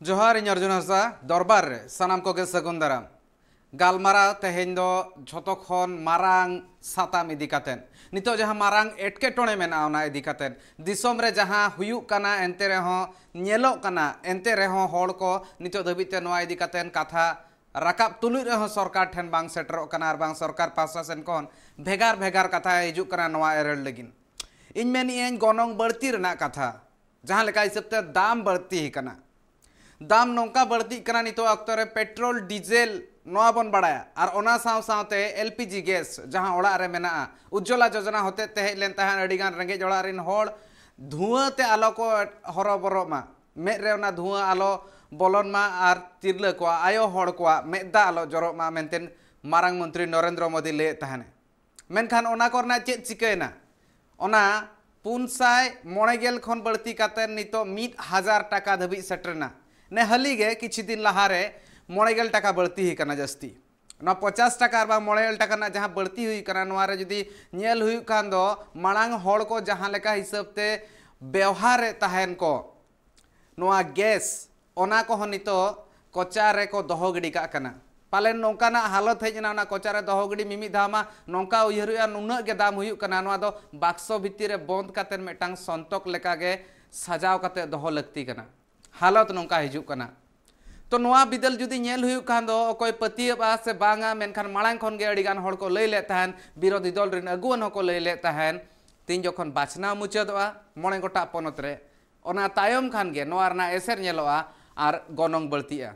जोहार इन अर्जुन हांसदा दरबार रे सानाम कोगे सगुन दाराम गालमाराव तेहेन दो झोतो खन मारांग साताम इदी कातेन नितो जहां मारांग एटकेटोणे मेना ओना इदी कातेन दिसोम रे जहां हुयुक काना एंते रेहो नेलोक काना एंते रेहो होड़ को नितो धबिते नोआ इदी कातेन कथा राकाब तुलुई रेहो सरकार ठेन बांग सेटरोक काना आर बांग सरकार पासा सेन कोन भेगार भेगार कथा हिजुक काना नोआ एरल लगिन इन मेनिएन गोनोंग बर्ती रना कथा जहां लेका हिसाबते दाम बर्ती काना दाम नौका बढ़ती कना नितो अक्तो रे पेट्रोल डीजल नोआ बन बढ़ाया और ओना साव सावते एलपीजी गैस जहां ओड़ा रे मेना उज्ज्वला योजना होते ते हेज लेन तहान अडिगान रेंगे जोड़ा रिन होड़ धुआं ते आलो को हरबरो मा मे रे ओना धुआं आलो बोलन मा आर तिरले को आयो होड़ को मेदा आलो जरो मा मेंतेन मारांग मंत्री नरेंद्र मोदी ले तहाने मेनखान ओना करना चेत चिकैना ओना 590 खन बढ़ती काते नितो 1000 टाका धबी सेटरना ने हलीगे किछि दिन लहारे 90 टाका बढ़ती ही कना जस्ती न 50 टाका बा 90 टाका ना जहां बढ़ती हुई कना नोआरे जदी नेल हुई खान दो मांग होड़ को जहां लेका हिसाबते व्यवहार तहन को नोआ गैस ओना को हनितो कोचारे को दोहो गिडी का कना पाले नौकाना हालत हेजना ना कोचारे दोहो गिडी मिमि धामा नौका उयहरुया नुना के दाम हुई कना नोआ दो बाक्सो भितर रे बंद कातेन मेटांग संतोक लेका गे सजाव काते दोहो लगती कना हालत नौका हिजुक कना तो नोआ बिदल जुदी नेल हुई खान दो कोई पतियबा से बांगा मेनखान मांग खन गे अडिगान होड़ को लई ले तहन विरोधी दल रिन अगुवन हो को लई ले तहन तीन जखन बाछना मुचादवा मोणे गोटा पनत रे ओना तायम खान गे नोआ रना एसर नेलोआ आर गोनोंग बळतिया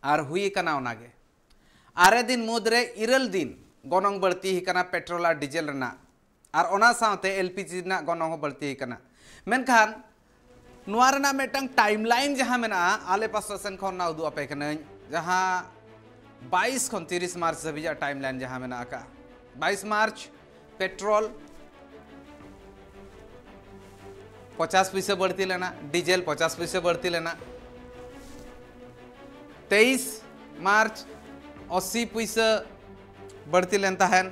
आर हुई कना ओनागे आरे दिन मुद्रे इरल दिन गोनोंग बळती ही कना पेट्रोल आर डीजल रना आर ओना सावते एलपीजी ना गोनोंग बळती ही कना मेनखान नोआरना मेटंग टाइमलाइन जहां मेना आले पासा सेन खन ना उदु आपे कने जहां 22 खन 30 मार्च हबिजा टाइमलाइन जहां मेना आका 22 मार्च पेट्रोल 50 पैसे बढ़ती लेना डीजल 50 पैसे बढ़ती लेना 23 मार्च 80 पैसे बढ़ती लेनता है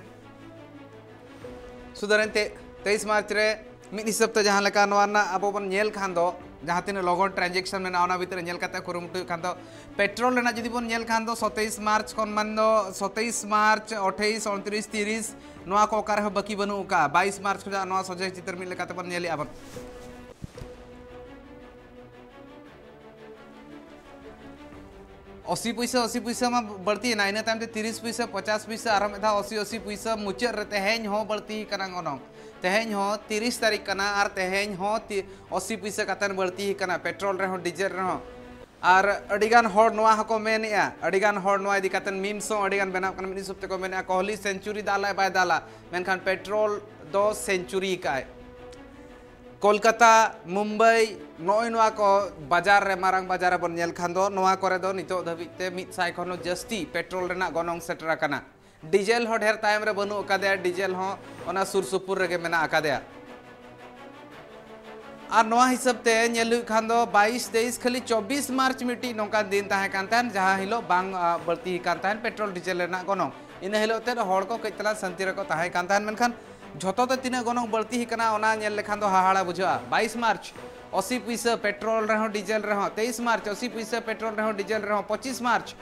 सुधरन 23 मार्च रे मिद हिसाब ते जहां लेका नोआना अबो बन नेल खान दो जहां तिन लगन ट्रांजेक्शन में ना भीतर नेल काते कुरुमुटु खान दो पेट्रोल लेना जदि बन नेल खान दो 27 मार्च खन मान दो 27 मार्च 28 29 30 नोआ को ओकार हो बाकी बनु का 22 मार्च को नोआ सजे चित्र मिल लेकाते बन नेली आबन 80 पैसा में बढ़ती ना इन ताम 30 पैसा 50 पैसा आर मेधा 80 पैसा मुचाद रे तेहेन हो बढ़ती कना गोनोंग तेहेन हो 30 तारीख कना आर तेहेन हो 80 पैसा कातन बढ़ती कना पेट्रोल रे हो डीजल रे हो आर अडिगान होड़ नोआ हको मेनिया अडिगान होड़ नोआ इदी कातन मीम्स अडिगान बेना कन मिनि सुप्ते को मेनिया कोहली सेंचुरी दाला बाय दाला मेनखान पेट्रोल दो सेंचुरी काय कोलकाता मुंबई नोय नोआ को बाजार रे मारांग बाजार बन नेल खान दो नोआ करे दो नितो धबिते 100 खन जस्ती पेट्रोल रेना गोनोंग सेटरा कना डीजल हो ढेर टाइम रे बनु अकादे डीजल हो ओना सुर सुपुर रे मेना अकादे आर नोआ हिसाब ते नेल खान दो 22 23 खाली 24 मार्च मिटी नोका दिन ताहे कान तान जहां हिलो बांग बढ़ती कान तान पेट्रोल डीजल रेना गोनोंग इन हिलो ते होड़ को कइतला संति रे को ताहे कान तान मेनखान झोतो तो तीना गोनोंग बढ़ती ही कना ओना नेल लेखान दो हाहाड़ा बुझा 22 मार्च 80 पैसा पेट्रोल रहो डीजल रहो 23 मार्च 80 पैसा पेट्रोल रहो डीजल रहो 25 मार्च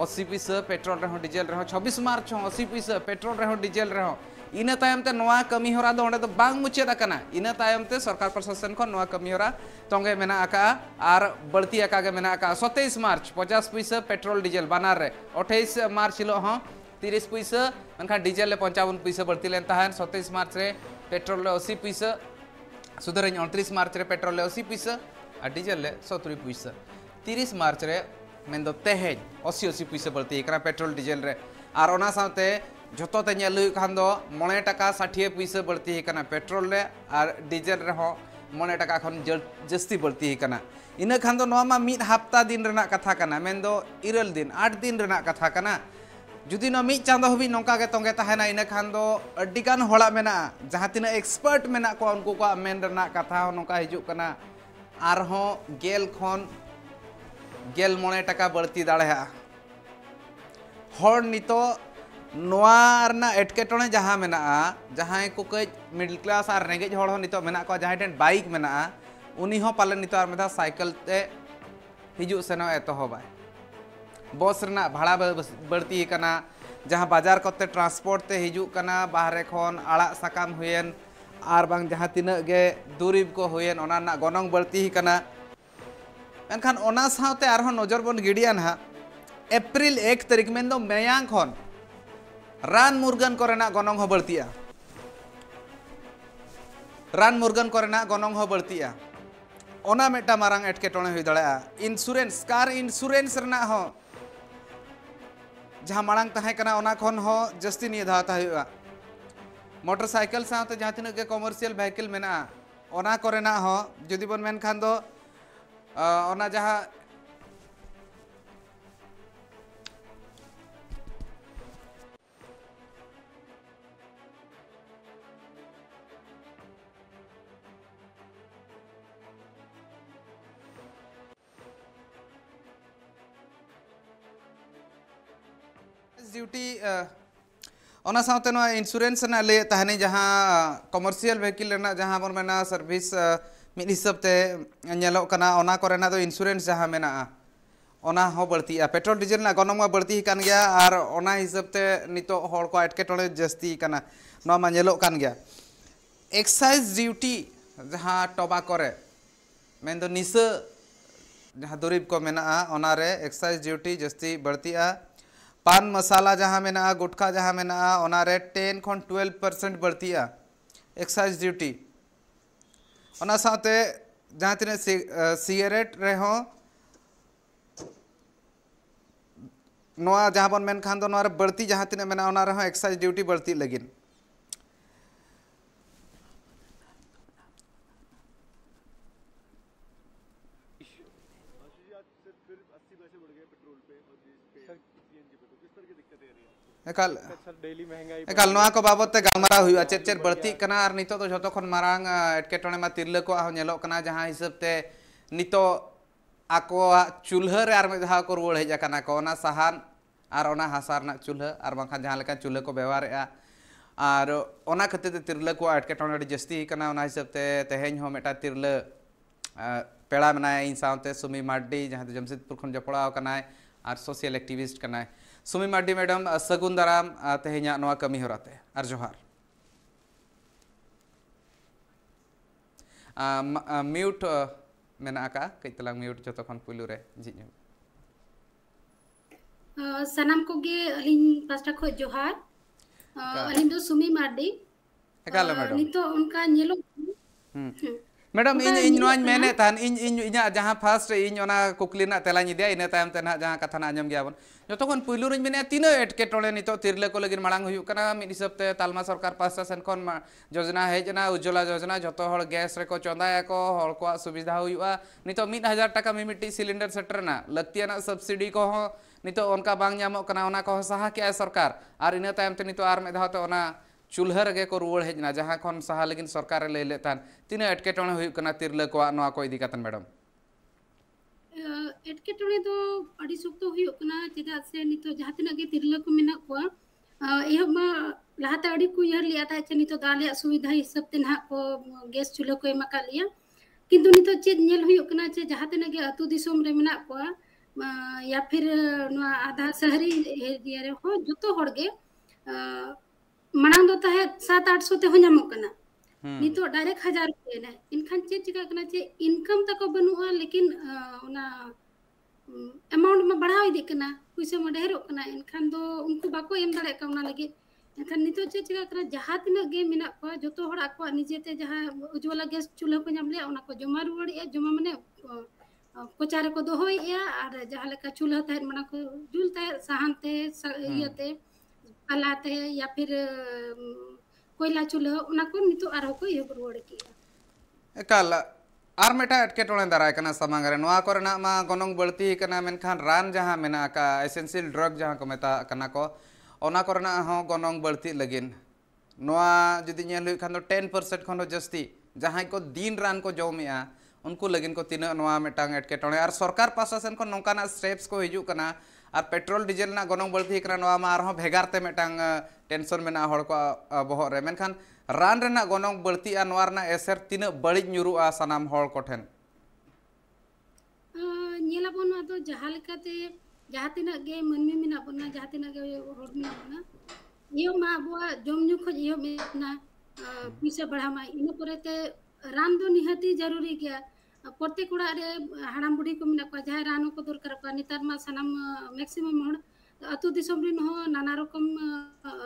80 पैसा पेट्रोल रहो डीजल रहो 26 मार्च 80 पैसा पेट्रोल रहो डीजल रहो इन तायम ते नोआ कमी होरा दो ओंडे दो बांग मुचाद आकना इन तायम ते सरकार प्रशासन को नोआ कमी होरा तोंगे मेना आका आर बढ़ती आका गे मेना आका 27 मार्च 50 पैसा पेट्रोल डीजल बानार रे 28 मार्च हिलो हो 30 पैसा मनखा डीजल ले 55 पैसा बढ़ती लेन ताहन 27 मार्च रे पेट्रोल ले 80 पैसा सुधर 29 मार्च रे पेट्रोल ले 80 पैसा और डीजल ले 70 पैसा 30 मार्च रे मेन दो तेहेज 80 पैसा बढ़ती एकरा पेट्रोल डीजल रे आर ओना साथे झोतो ते नेल खान दो 9 टाका 60 पैसा बढ़ती कना पेट्रोल ले और डीजल रे हो 9 टाका खन जस्ती बढ़ती कना इन खान दो नोमा मिद हफ्ता दिन रेना कथा कना मेन दो इरल दिन 8 दिन रेना कथा कना जुदी न मिद चांदो हबी नौका के तोंगे तहना इन खान दो अड्डिगान होड़ा मेना जहां तिना एक्सपर्ट मेना को उनको को मेन रेना कथा हो नौका हिजु कना आर हो गेल खन गेल 9 टाका बढ़ती दाड़ेहा होड़ नितो नोआरना एटकेटोणे जहां मेना जहां को कई मिडिल क्लास और रेंगेज होड़ हो नितो मेना को जहां ठेन बाइक मेना उनी हो पाले नितो आर मेधा साइकिल ते हिजू सेनो एतहबाय बस रना भाड़ा बढ़ती कना जहाँ बाजार कोते ट्रांसपोर्ट ते हिजू कना बाहरे खन आड़ा साकाम हुएन आर बांग जहाँ तिनाग गे दुरीब को हुएन ओना ना गनंग बढ़ती कना एनखान ओना साथे आरहों नजर बन गिडिया ना एप्रिल 1 तारीख में दो मयांग खन रान मुर्गन कोरेना गनंग हो बढ़तिया रान मुर्गन कोरेना गनंग हो बढ़तिया ओना मेटा मारांग एटकेटोणे हुई दड़ेया इंश्योरेंस कार इंश्योरेंस रना हो जहाँ मांग तहे कना ओना खन हो जस्ती निये धाता हुआ मोटरसाइकिल साथे जहाँ तिना के कमर्शियल व्हीकल मेना ओना कोरेना हो जुदी बन मेन खान दो ओना जहाँ ड्यूटी ओना साथे नो इंश्योरेंस ना ले तहने जहाँ कमर्शियल व्हीकल रेना जहाँ बन मेना सर्विस मिड हिसाब ते नेलो कना ओना कोरेना दो इंश्योरेंस जहाँ मेना ओना हो बढ़तिया पेट्रोल डीजल ना गनंग मा बढ़ती कान गया आर ओना हिसाब ते नितो हर को एटकेटोणे जस्ती काना नो मा नेलो कान गया एक्साइज ड्यूटी जहाँ टोबाको रे मेन दो निसा जहाँ दुरीब को मेना ओना रे एक्साइज ड्यूटी जस्ती बढ़तिया पान मसाला जहाँ मेना गुटखा जहाँ मेना ओना रे 10 खन 12% बढ़तिया एक्साइज ड्यूटी ओना साथे जहाँ तिने सिगरेट रे हो नोआ जहाँ बन मेन खान दो नोआ रे बढ़ती जहाँ तिने मेना ओना रे हो एक्साइज ड्यूटी बढ़ती लगिन एकाल डेली महंगाई एकाल नोआ को बाबत ते गालमारा हुआ चेर चेर बढ़ती कना आर नितो तो जतो खन मारांग एटकेटोणे मा तिरले को आ नेलो कना जहाँ हिसाब ते नितो आको चूल्हा रे आर में जहाँ को रुवड़ हेजा कना को ओना साहान आर ओना हासार ना चूल्हा आर बांखान जहाँ लेका चूल्हा को व्यवहार आर ओना खातिर ते तिरले को एटकेटोणे अडी जस्ती कना ओना हिसाब ते तेहेñ हो मेटा तिरले पेड़ा मनाय इन साथे सुमी मार्डी जहाँ ते जमशेदपुर खन जपड़ा कना आर सोशल एक्टिविस्ट कना सुमी मार्डी मैडम सगुन दाराम तेहेñा नोआ कमी होराते आर जोहार म्यूट मेना का कइतलांग म्यूट जतो खन पुलु रे जी सनाम को गे अलिन पास्टा खो जोहार अलिन दो सुमी मार्डी एकाल मैडम नितो उनका नेलो मैडम इन नोआñ मेने तान इन इना जहाँ फर्स्ट इन ओना कुकली ना तेला निदिया इना तायम ते ना जहाँ कथा ना आंजम गया बन जतो खन पुलु रे मेने तीन एटकेटोणे नितो तिरले को लगिन मांग हुयु कना मिड हिसाब ते तालमा सरकार पास्टा सेन खन योजना हेजना उज्ज्वला योजना जतो हर गैस रे को चोंदाया को हर को सुविधा हुयुआ नितो 1000 टाका मिमिटी सिलिंडर सेटर ना लक्तिया ना सब्सिडी को हो नितो उनका बांग ᱧᱟᱢᱚᱜ कना ओना को सहा के सरकार आर इना तायम ते नितो आर में धाव ते ओना चूल्हा रे को रुवड़ हेजना जहाँ खन सहा लगिन सरकार ले लेतान तीन एटकेटोणे हुयु कना तिरले को नोआ को इदी कातन मैडम एटकेटोणे दो अडी सुक्तो हुयु कना चेदा से नितो जहाँ तिना गे तिरले को मेना को एहमा लाहाते अडी को यहर लिया था चे नितो दाले सुविधा हिसाब ते ना को गैस चूल्हा को एमा का लिया किंतु नितो चेद नेल हुयु कना चे जहाँ तिना गे अतु दिसोम रे मेना को या फिर नोआ आधा शहरी एरिया रे हो जतो हर गे मांग दो ताहे 700-800 ते हो ᱧᱟᱢᱚᱜ कना नितो डायरेक्ट 1000 रुपया ना इनखान चे चिका कना चे इनकम तक बनुआ लेकिन ओना अमाउंट में बढ़ाव इदी कना पैसा में ढेरो कना इनखान दो उनको बाको एम दाड़े का ओना लगे इनखान नितो चे चिका कना जहाँ तिना गे मिना को जतो हर आको निजेते जहाँ उज्ज्वला गैस चूल्हा को ᱧᱟᱢ ले ओना को जमा रुवड़िया जमा माने कोचारे को दोहोइया और जहाँ लेका चूल्हा ते मना को जुल ते साहन ते इयाते आलाते या फिर कोयला चूल्हा उना को नितो आरो को ये रुवड़ किया एकाल आर मेटा एटकेटोणे दाराय कना समांग रे नोआ कोरेना मा गनंग बढ़ती कना मेनखान रान जहाँ मेना का एसेंशियल ड्रग जहाँ को मेता कना को ओना कोरेना हो गनंग बढ़ती लगिन नोआ जदी नेल हुई खान दो 10% खन जस्ती जहाँ को दिन रान को जौमिया उनको लगिन को तीन नोआ मेटांग एटकेटोणे आर सरकार पासा सेन को नोंकाना स्टेप्स को हिजु कना आर पेट्रोल डीजल ना गनंग बढ़ती कना नोआ मा आरहो भेगार ते मेटांग टेंशन मेना हड़ को बहर रे मेनखान रान रेना गनंग बढ़ती नोआ रना एसर तीन बड़िज ᱧᱩᱨᱩᱜᱼᱟ सानाम हड़ को ठेन ᱧᱮᱞᱟᱵᱚᱱ ᱟᱫᱚ ᱡᱟᱦᱟᱸ ᱞᱮᱠᱟᱛᱮ ᱡᱟᱦᱟᱸ ᱛᱤᱱᱟᱹᱜ ᱜᱮ ᱢᱟᱹᱱᱢᱤ ᱢᱮᱱᱟᱜ ᱵᱚᱱᱟ ᱡᱟᱦᱟᱸ ᱛᱤᱱᱟᱹᱜ ᱜᱮ ᱦᱚᱲ ᱢᱮᱱᱟᱜ ᱵᱚᱱᱟ ᱤᱭᱟᱹ ᱢᱟ ᱟᱵᱚᱣᱟᱜ ᱡᱚᱢ ᱧᱩ ᱠᱷᱚᱡ ᱤᱭᱟᱹ ᱢᱮᱱᱟ ᱯᱩᱭᱥᱟᱹ ᱵᱟᱲᱦᱟᱣ ᱢᱟ ᱤᱱᱟᱹ ᱯᱚᱨᱮᱛᱮ ᱨᱟᱱ ᱫᱚ ᱱᱤᱦᱟᱹᱛᱤ ᱡᱟᱹᱨᱩᱨᱤ ᱜᱮᱭᱟ ᱯᱨᱚᱛᱮᱠ ᱚᱲᱟᱜ ᱨᱮ ᱦᱟᱲᱟᱢ ᱵᱩढ़ी ᱠᱚ ᱢᱮᱱᱟᱜ ᱠᱚᱣᱟ ᱡᱟᱦᱟᱸᱭ ᱨᱟᱱ ᱠᱚ ᱫᱚᱨᱠᱟᱨᱚᱜ ᱠᱚᱣᱟ ᱱᱮᱛᱟᱨ ᱢᱟ ᱥᱟᱱᱟᱢ ᱢᱮᱠᱥᱤᱢᱟᱢ ᱦᱚᱲ ᱟᱹᱛᱩ ᱫᱤᱥᱚᱢ ᱨᱮᱱ ᱦᱚᱸ ᱱᱟᱱᱟ ᱨᱚᱠᱚᱢ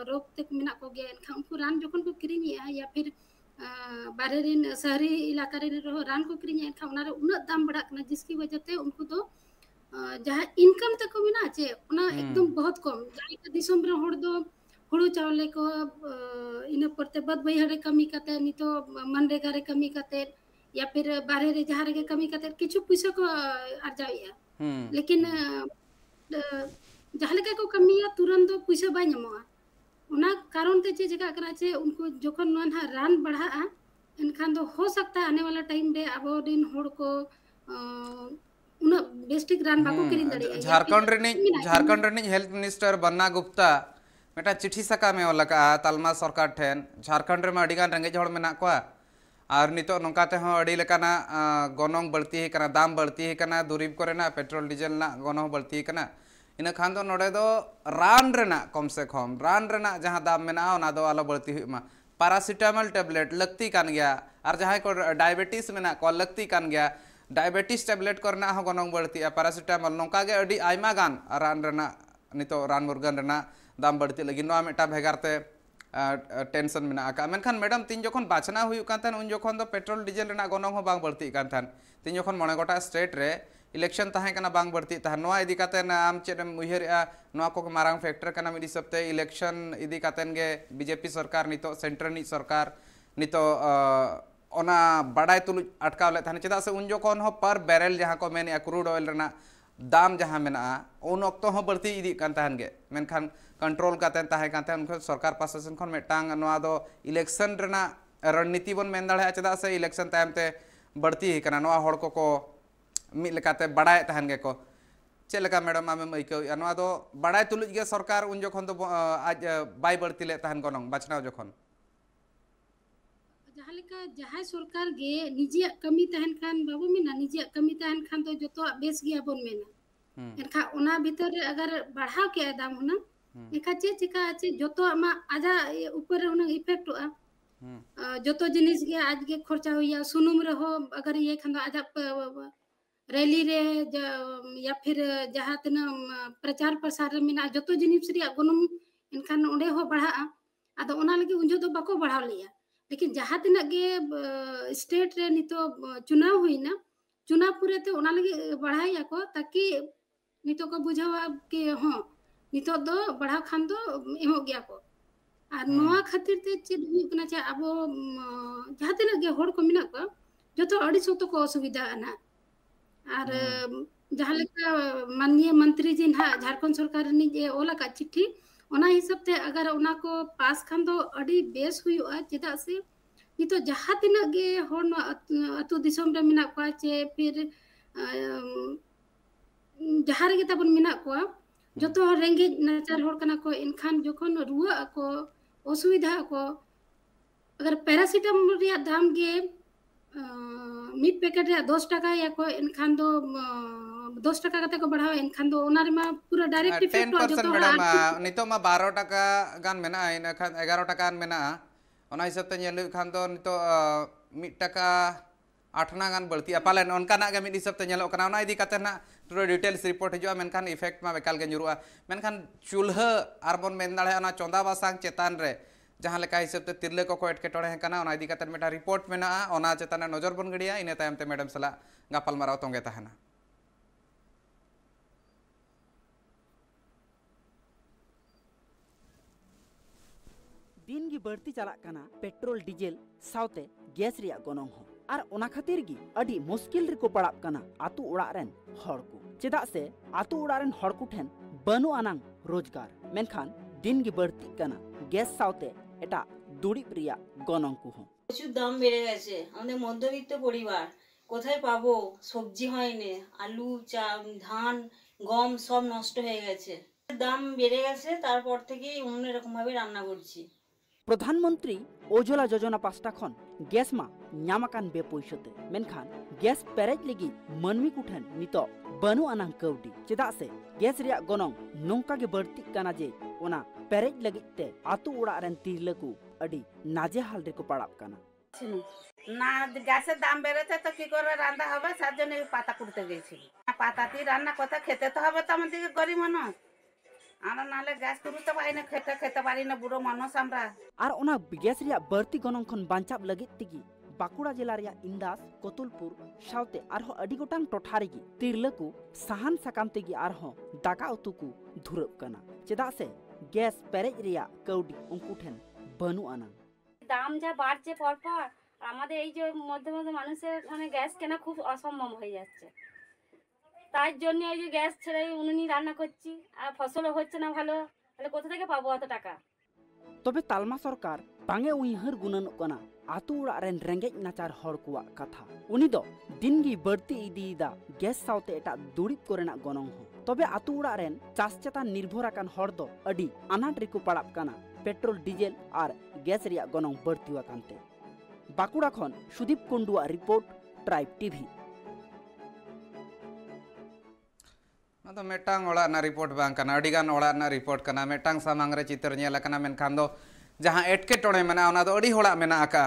ᱨᱳᱜᱽ ᱛᱮ ᱢᱮᱱᱟᱜ ᱠᱚᱜᱮᱭᱟ ᱮᱱᱠᱷᱟᱱ ᱩᱱᱠᱩ ᱨᱟᱱ ᱡᱚᱠᱷᱚᱱ ᱠᱚ ᱠᱤᱨᱤᱧᱮᱜᱼᱟ या फिर बाहर रीन शहरी इलाका रे रहो रान को किरिᱧ एनखा उनारे उन्नत दाम बढ़ा कना जिसकी वजह से उनको तो जहाँ इनकम तक को मिना चे उना एकदम बहुत कम जहाँ के दिसम रे होड़ दो हुड़ू चावले को इना परते बद बहिहरे कमी काते नितो मनरेगा रे कमी काते या फिर बाहर रे जहाँ रे कमी काते किछु पैसा को अर्जाइया लेकिन जहाँ लेके को कमिया तुरंत तो पैसा बाय ᱧᱟᱢᱚᱜᱼᱟ उना कारण ते चे जगह करा चे उनको जोखन नोन हा रान बढ़ा एनखान दो हो सकता है आने वाला टाइम रे अब दिन होड़ को उना बेस्टिक रान बाको किरिन दड़े झारखंड रे health minister Banna Gupta Meta चिट्ठी सका में लगा तालमा सरकार ठेन झारखंड रे अड़ीगान रेंगेज हड़ मेना कोआ और नितो नोंकाते हो अड़ी लेकाना गनोंग बढ़ती है कना दाम बढ़ती है कना दुरीब कोरेना पेट्रोल डीजल ना गनोंग बढ़ती है कना इन खान दो नोडे दो रान रेना कम से कम रान रेना जहाँ दाम मेना ओना दो आलो बढ़ती हुई मा पैरासिटामल टेबलेट लगती कान गया और जहाँ को डायबिटीज मेना को लगती कान गया डायबिटीज टेबलेट करना हो गनोंग बढ़ती है पैरासिटामल नोंका गे अड़ी आयमा गान रान रेना नितो रान मुर्गन रेना दाम बढ़ती लगी नोआ मेटा भेगारते टेंशन मेना का मेनखान मैडम तीन जोखन बाछना हुई कान उन जोखन दो पेट्रोल डीजल रेना गनोंग हो बांग बढ़ती कान थान तीन जोखन मने गोटा स्टेट रे इलेक्शन तहां कना बांग बढ़ती तहां नोआ इदी कातेन आम चेदम उयहरआ नोआ को मारांग फैक्टर कना मिडी सबते इलेक्शन इदी कातेन गे बीजेपी सरकार नितो सेंटर नि सरकार नितो ओना बड़ाई तुलु अटकाव ले थाने चेदा से उन जोखन हो पर बैरल जहां को मेन क्रूड ऑयल रेना दाम जहां मेना उन ऑक्तो हो बढ़ती इदी कान तहान गे मेनखान कंट्रोल कातेन ताहे काते उनको सरकार पासेसन खन मेटांग नोआ दो इलेक्शन रेना रणनीति बन मेन दाड़े चेदा से इलेक्शन टाइम ते बढ़ती ही कना नोआ होड़ को मिल लेकाते बड़ाय तहन गे को चे लेका मैडम आमेम आइकौ नोआ दो बड़ाय तुलुज गे सरकार उन जोखन दो आज बाय बढ़ती ले तहन गनोंग बाचनाव जोखन जहाँ लेका जहाँ सरकार गे निजिया कमी तहन खान बाबू मेना निजिया कमी तहन खान तो जतो बेस गिया बोन मेना एनखा ओना भीतर रे अगर बढ़ाव के दाम होना एखा चे चिका चे जतो आमा आजा ऊपर रे उना इफेक्ट आ जतो जिनिस गे आज गे खर्चा होया सुनुम रे हो अगर ये खान आजा रैली रे या फिर जहाँ तना प्रचार प्रसार में जो जिनिस गनम इनखान ओंडे हो बढ़ा आदो ओना लगे उन जो बाको बढ़ाव लिया लेकिन जहाँ तना गे स्टेट रे नितो चुनाव हुईना चुनाव पूरे ते ओना लगे बढ़ाया को ताकि नितो को बुझावा के हाँ नितो दो बढ़ाव खान दो एमो गया को और नोआ खातिर ते चेद हुई कना चे अब जहाँ तना गे होड़ को मिना को जो तो अड़ी सो तो को असुविधा ना और जहाँ लेका माननीय मंत्री जी ना झारखंड सरकार नि जे ओला का चिट्ठी ओना हिसाब ते अगर ओना को पास खान दो अड़ी बेस हुआ चेदा से नितो जहाँ तिना गे होड़ नो अतु दिसम रे मिना को चे फिर जहाँ रे ताबन मिना को जतो रेंगे नाचार होड़ कना को इनखान जोखन रुआ को असुविधा को अगर पैरासिटामोल रे दाम गे मिड पैकेट रे 10 टाका या को इनखान दो 10 टाका कते को बढ़ावा इनखान दो ओनार मा पूरा डायरेक्ट इफेक्ट हो जतो मैडम नितो मा 12 टाका गान मेना इन खान 11 टाका मेना ओना हिसाब ते नेलु खान दो नितो मिड टाका 8 ना गान बढ़ती पालन उनका ना गे मिड हिसाब ते नेलो कना ओना इदी कते ना पूरा डिटेल्स रिपोर्ट हिजुआ मेनखान इफेक्ट मा बेकाल गे जुरुआ मेनखान चूल्हा आरबन मेन दाड़े ओना चोंदा बासांग चेतान रे जहाँ लेका हिसाब ते तिरले को एटकेटोड़े हेकना ओना इदी कते मेटा रिपोर्ट मेना ओना चेतान नजर बन गड़िया इने तायम ते मैडम सला गापल माराव तोंगे तहना दिन गी बढ़ती चलाक काना पेट्रोल डीजल साउते गैस रिया गनोंग हो और ओना खातिर गी अडी मुश्किल रिको पड़ाब काना आतु उड़ाग रेन हड़ को चेदा से आतु उड़ाग रेन हड़ को ठेन बनु आनांग रोजगार मेनखान दिन गी बढ़ती काना गैस साउते এটা দুড়িপ রিয়া গনঙ্কু হো প্রচুর দাম বেড়ে গেছে আমাদের মধ্যবিত্ত পরিবার কোথায় পাবো সবজি হয়নি আলু ধান গম সব নষ্ট হয়ে গেছে দাম বেড়ে গেছে তারপর থেকেই অন্য রকম ভাবে রান্না করছি प्रधानमंत्री उज्ज्वला योजना पास्टा खन गैस मा ᱧᱟᱢᱟᱠᱟᱱ बे पैसते मेनखान गैस पेरेज लगी मनमी कुठन नितो बनु अनांग कौडी चेदा से गैस रिया गोनोंग नोंका गे बढ़ती काना जे ओना पेरेज लगिते आतु उड़ा रेन तिरलकु अडी नाजे हाल रे को पड़ाप काना ना गैस दाम बेरेते तो की करे रांदा हबे साजने पाता कुड़ते गईछि पाता ती रान्ना कथा खेते तो हबे तमन दिके गरीब मनो आना नाले गैस कुरुते बाइने खेते खेते बारिने बुरो मनो सामरा आर ओना गैस रिया बढ़ती गोनोंग खन बांचाब लगित तिगी बाकुड़ा जिला रिया इंदास कोतुलपुर साउते आरहो अडी गोटांग टोठारिगी तिरलकु साहान साकाम तेगी आरहो दाका उतु को धुरब कना चेदा से गैस पेरेज रिया कौडी उनकु ठेन बनु आना দাম যা বাড়ছে পরপর আমাদের এই যে মধ্যবিত্ত মানুষের মানে গ্যাস কেনা খুব অসম্ভব হয়ে যাচ্ছে তার জন্য এই যে গ্যাস ছেড়ে উনুনি রান্না করছি আর ফসলও হচ্ছে না ভালো তাহলে কোথা থেকে পাবো অত টাকা तबे तालमा सरकार बांगे उइहर गुनन कना आतु उड़ा रेन रेंगेज नाचार हर कुआ कथा उनी दो दिनगी बढ़ती इदीदा गैस साउते एटा दुरिब कोरेना गनोंग हो तबे आतु उड़ा रेन चास चेतान निर्भर आकान हर दो अडी अनाट रिकु पड़ाप काना पेट्रोल डीजल और गैस रिया गनोंग बढ़ती कानते बाकुड़ा खन सुदीप कुंडुआ रिपोर्ट ट्राइब टीवी तो मेटांग ओड़ा ना रिपोर्ट बांग कना अडिगान ओड़ा ना रिपोर्ट कना मेटांग सामांग रे चित्र नेला कना मेनखान दो जहां एटकेटोणे मेना ओना दो अडी होड़ा मेना आका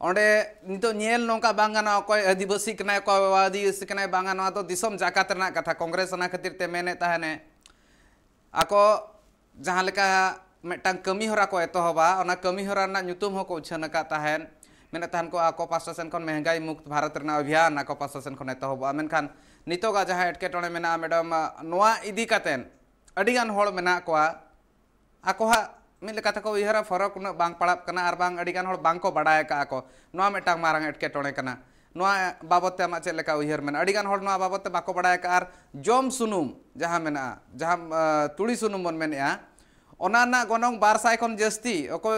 ओंडे नितो नेल नोंका बांगाना अकोय आदिवासी कना अकोय आदिवासी कना बांगाना तो दिसम जाकात रना कथा कांग्रेस ना खातिर ते मेने ताहने आको जहां लेका मेटांग कमी होरा को एतोहबा ओना कमी होरा ना nyutum हो को उछनका ताहन मेने ताहन को आको पास्टा सेन खन महंगाई मुक्त भारत रना अभियान आको पास्टा सेन खन एतोहबा मेनखान नितोगा जहां एटकेटोणे मेना मैडम नोआ इदी कातेन अडिगान होड़ मेना कोआ आकोहा मिल लेका तको उयहरा फरक उना बांग पड़ाप कना आर बांग अडिगान होड़ बांग को बडाय का आको नोआ मेटांग मारांग एटकेटोणे कना नोआ बाबत मा चे लेका उयहर मेना अडिगान होड़ नोआ बाबत बाको बडाय का आर जोम सुनुम जहां मेना जहां तुड़ी सुनुम बन मेनया ओना ना गोनोंग 200 खन जस्ती ओको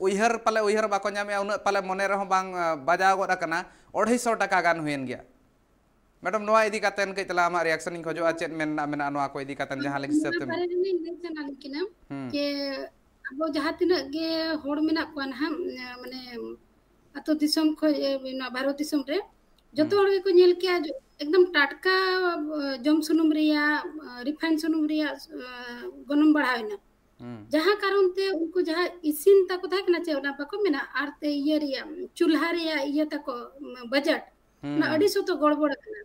उयहर पाले उयहर बाको ᱧᱟᱢᱮ उन पाले मने रहो बांग बाजाव गोदा कना 250 टाका गान हुयन गया मैडम नोआ इदी कातेन के तला आमा रिएक्शन इन खोजो चेत मेना मेना नोआ को इदी कातेन जहां लेक हिसाब ते के अब जहां तिना गे होड़ मेना को ना माने अतो दिसम खो भारत दिसम रे जतो होड़ को नेल के एकदम टाटका जम सुनुम रिया रिफाइन सुनुम रिया गनम बढ़ायना जहां कारण ते उनको जहां इसिन तको था ना चे ओना बाको मेना आरते ये रिया चूल्हा रिया ये तको बजट ना अडी सो तो गड़बड़ कना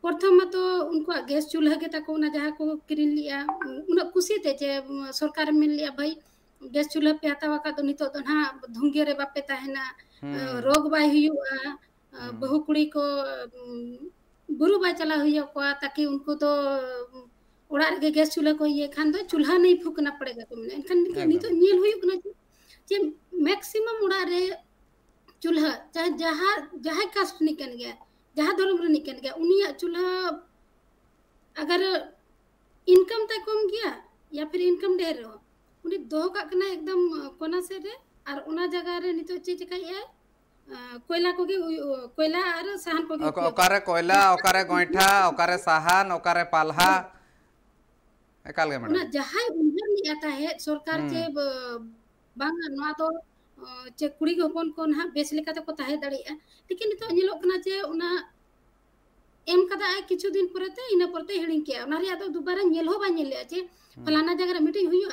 प्रथम तो उनको गैस चूल्हा के तको ना जहां को किरिन लिया उना खुशी ते जे सरकार मिल लिया भाई गैस चूल्हा पे हतावा का तो नितो तो ना धुंगे रे बापे ताहेना रोग बाय हुआ बहु कुड़ी को बुरु बाय चला हुआ को ताकि उनको तो उड़ा रे गैस चूल्हा को ये खान दो चूल्हा नहीं फूकना पड़ेगा तो एनखान नितो नील हुई कना जे मैक्सिमम उड़ा रे चूल्हा चाहे जहां जहां कास्ट निकन गया जहां धर्म रे निकन गया उनिया चूल्हा अगर इनकम तक कम गया या फिर इनकम ढेर हो उनी दो का कना एकदम कोना से रे और उना जगह रे नितो चीज का ये कोयला को के कोयला और साहन को के ओकारे कोयला ओकारे गोइठा ओकारे साहन ओकारे पालहा एकाल गे मैडम उना जहां उन्हर नहीं आता है सरकार जे बांग नवा तो चे कुड़ी होपन को ना बेस लेका तो ताहे दाड़िया लेकिन तो नेलो कना जे उना एम कदा आय किछु दिन परते इना परते हिडिंग के उना रिया तो दोबारा नेल हो बा नेल जे फलाना जगह मीटिंग हुई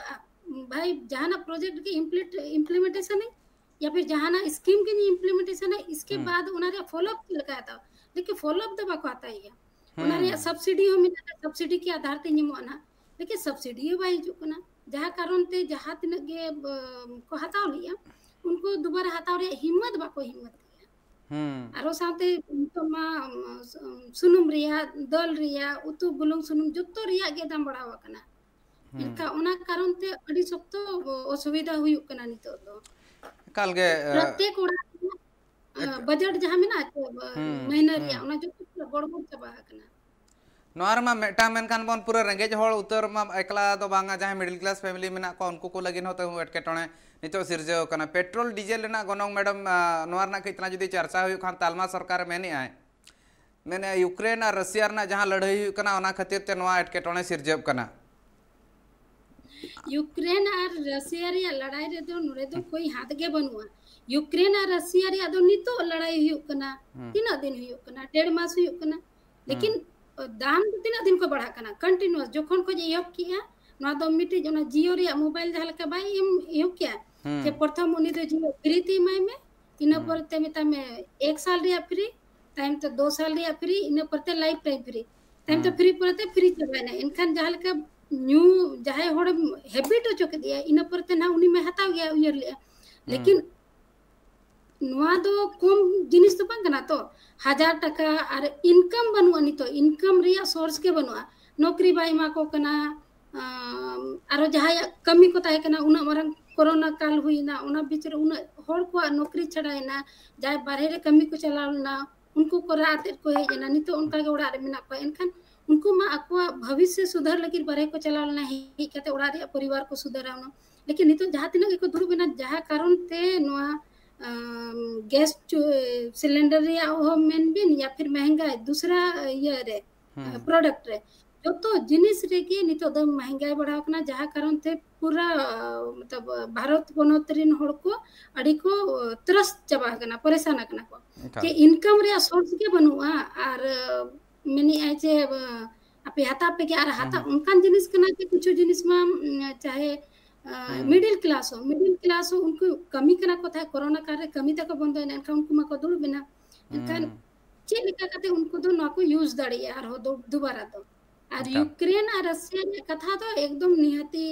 भाई जहाना प्रोजेक्ट के इम्प्लीमेंटेशन है या फिर जहाना स्कीम के इम्प्लीमेंटेशन है इसके बाद उना रिया फॉलो अप लगा था लेकिन फॉलो अप दबा को आता है उना रिया सब्सिडी हो मिला सब्सिडी के आधार ते निमो ना लेकिन सब्सिडी बाई जो कना जहां कारण ते जहां तिन गे को हताव लिया उनको दोबारा हताव रे हिम्मत बाको हिम्मत आरो साथे तो मा सुनुम रिया दल रिया उतु बुलुंग सुनुम जत्तो रिया गे दाम बढ़ावा कना इनका ओना कारण ते अडी सख्त असुविधा हुई कना नितो दो काल गे प्रत्येक उड़ा बजट जहां में ना महीना रिया ओना जत्तो गड़बड़ चबा कना नोआर मा मेटा मेनखान बन पूरा रेंगेज होड़ उतर मा एकला दो बांगा जहां मिडिल क्लास फैमिली मेना को उनको को लगिन होते हु एटकेटोणे नितो सिरजो कना पेट्रोल डीजल ना गनोंग मैडम नोआर ना कितना जदी चर्चा हुई खान तालमा सरकार मेने आए मैंने यूक्रेन और रशिया ना जहां लड़ाई हुई कना ओना खातिर ते नोआ एटकेटोणे सिरजब कना यूक्रेन और रशिया रे लड़ाई रे दो नोरे दो कोई हाथ के बनुआ यूक्रेन और रशिया रे दो नितो लड़ाई हुई कना तीना दिन हुई कना 1.5 मास हुई कना लेकिन दाम तो तीना दिन को बढ़ा कना कंटिन्यूअस जोखन को जे यक किया ना दो मिटी जना जियो रे मोबाइल जहां का बाई यो क्या जे प्रथम उनी दो जियो फ्री ती माई में इना परते मिता में 1 साल रे फ्री टाइम तो 2 साल रे फ्री इना परते लाइफ टाइम फ्री टाइम तो फ्री परते फ्री चबाना इनखान जहां का न्यू जहां होड़ हैबिट हो चुके दिया इन परते ना उनी में हटाव गया उयर ले लेकिन नवा दो कम जिनिस तो बंग ना तो 1000 टका और इनकम बनुआ नि तो इनकम रिया सोर्स के बनुआ नौकरी बाई मा को कना आरो जहां कमी को ताय कना उना मरंग कोरोना काल हुईना उना बीच रे उना होड़ को नौकरी छड़ाइना जाय बाहरे रे कमी को चलावना उनको को रात को हेजना नि तो उनका के उड़ा रे मिना को इनखान उनको मा अको भविष्य सुधार लगी बारे को चलावना ही कहते उड़ा रे परिवार को सुधारावना लेकिन नितो जहां तिना के को दुरु बिना जहां कारण ते नोआ गैस सिलेंडर रे हो मेन बिन या फिर महंगा दूसरा ये रे प्रोडक्ट रे जो तो जिनिस रे के नितो द महंगाई बढ़ा कना जहां कारण ते पूरा मतलब भारत बनोतरिन होड़ को अड़ी को त्रस्त चबा कना परेशान कना को के इनकम रे सोर्स के बनुआ और मिनी ऐसे अपे हाथा पे के आर हाथा उनकान जिनिस कना के कुछ जिनिस में चाहे मिडिल क्लास हो उनको कमी कना को था कोरोना कारे कमी तक बंद है इनका उनको मा को दुल बिना इनका चे लिखा करते उनको तो ना को यूज दड़ी यार हो दोबारा तो और यूक्रेन और रशिया के कथा तो एकदम निहाती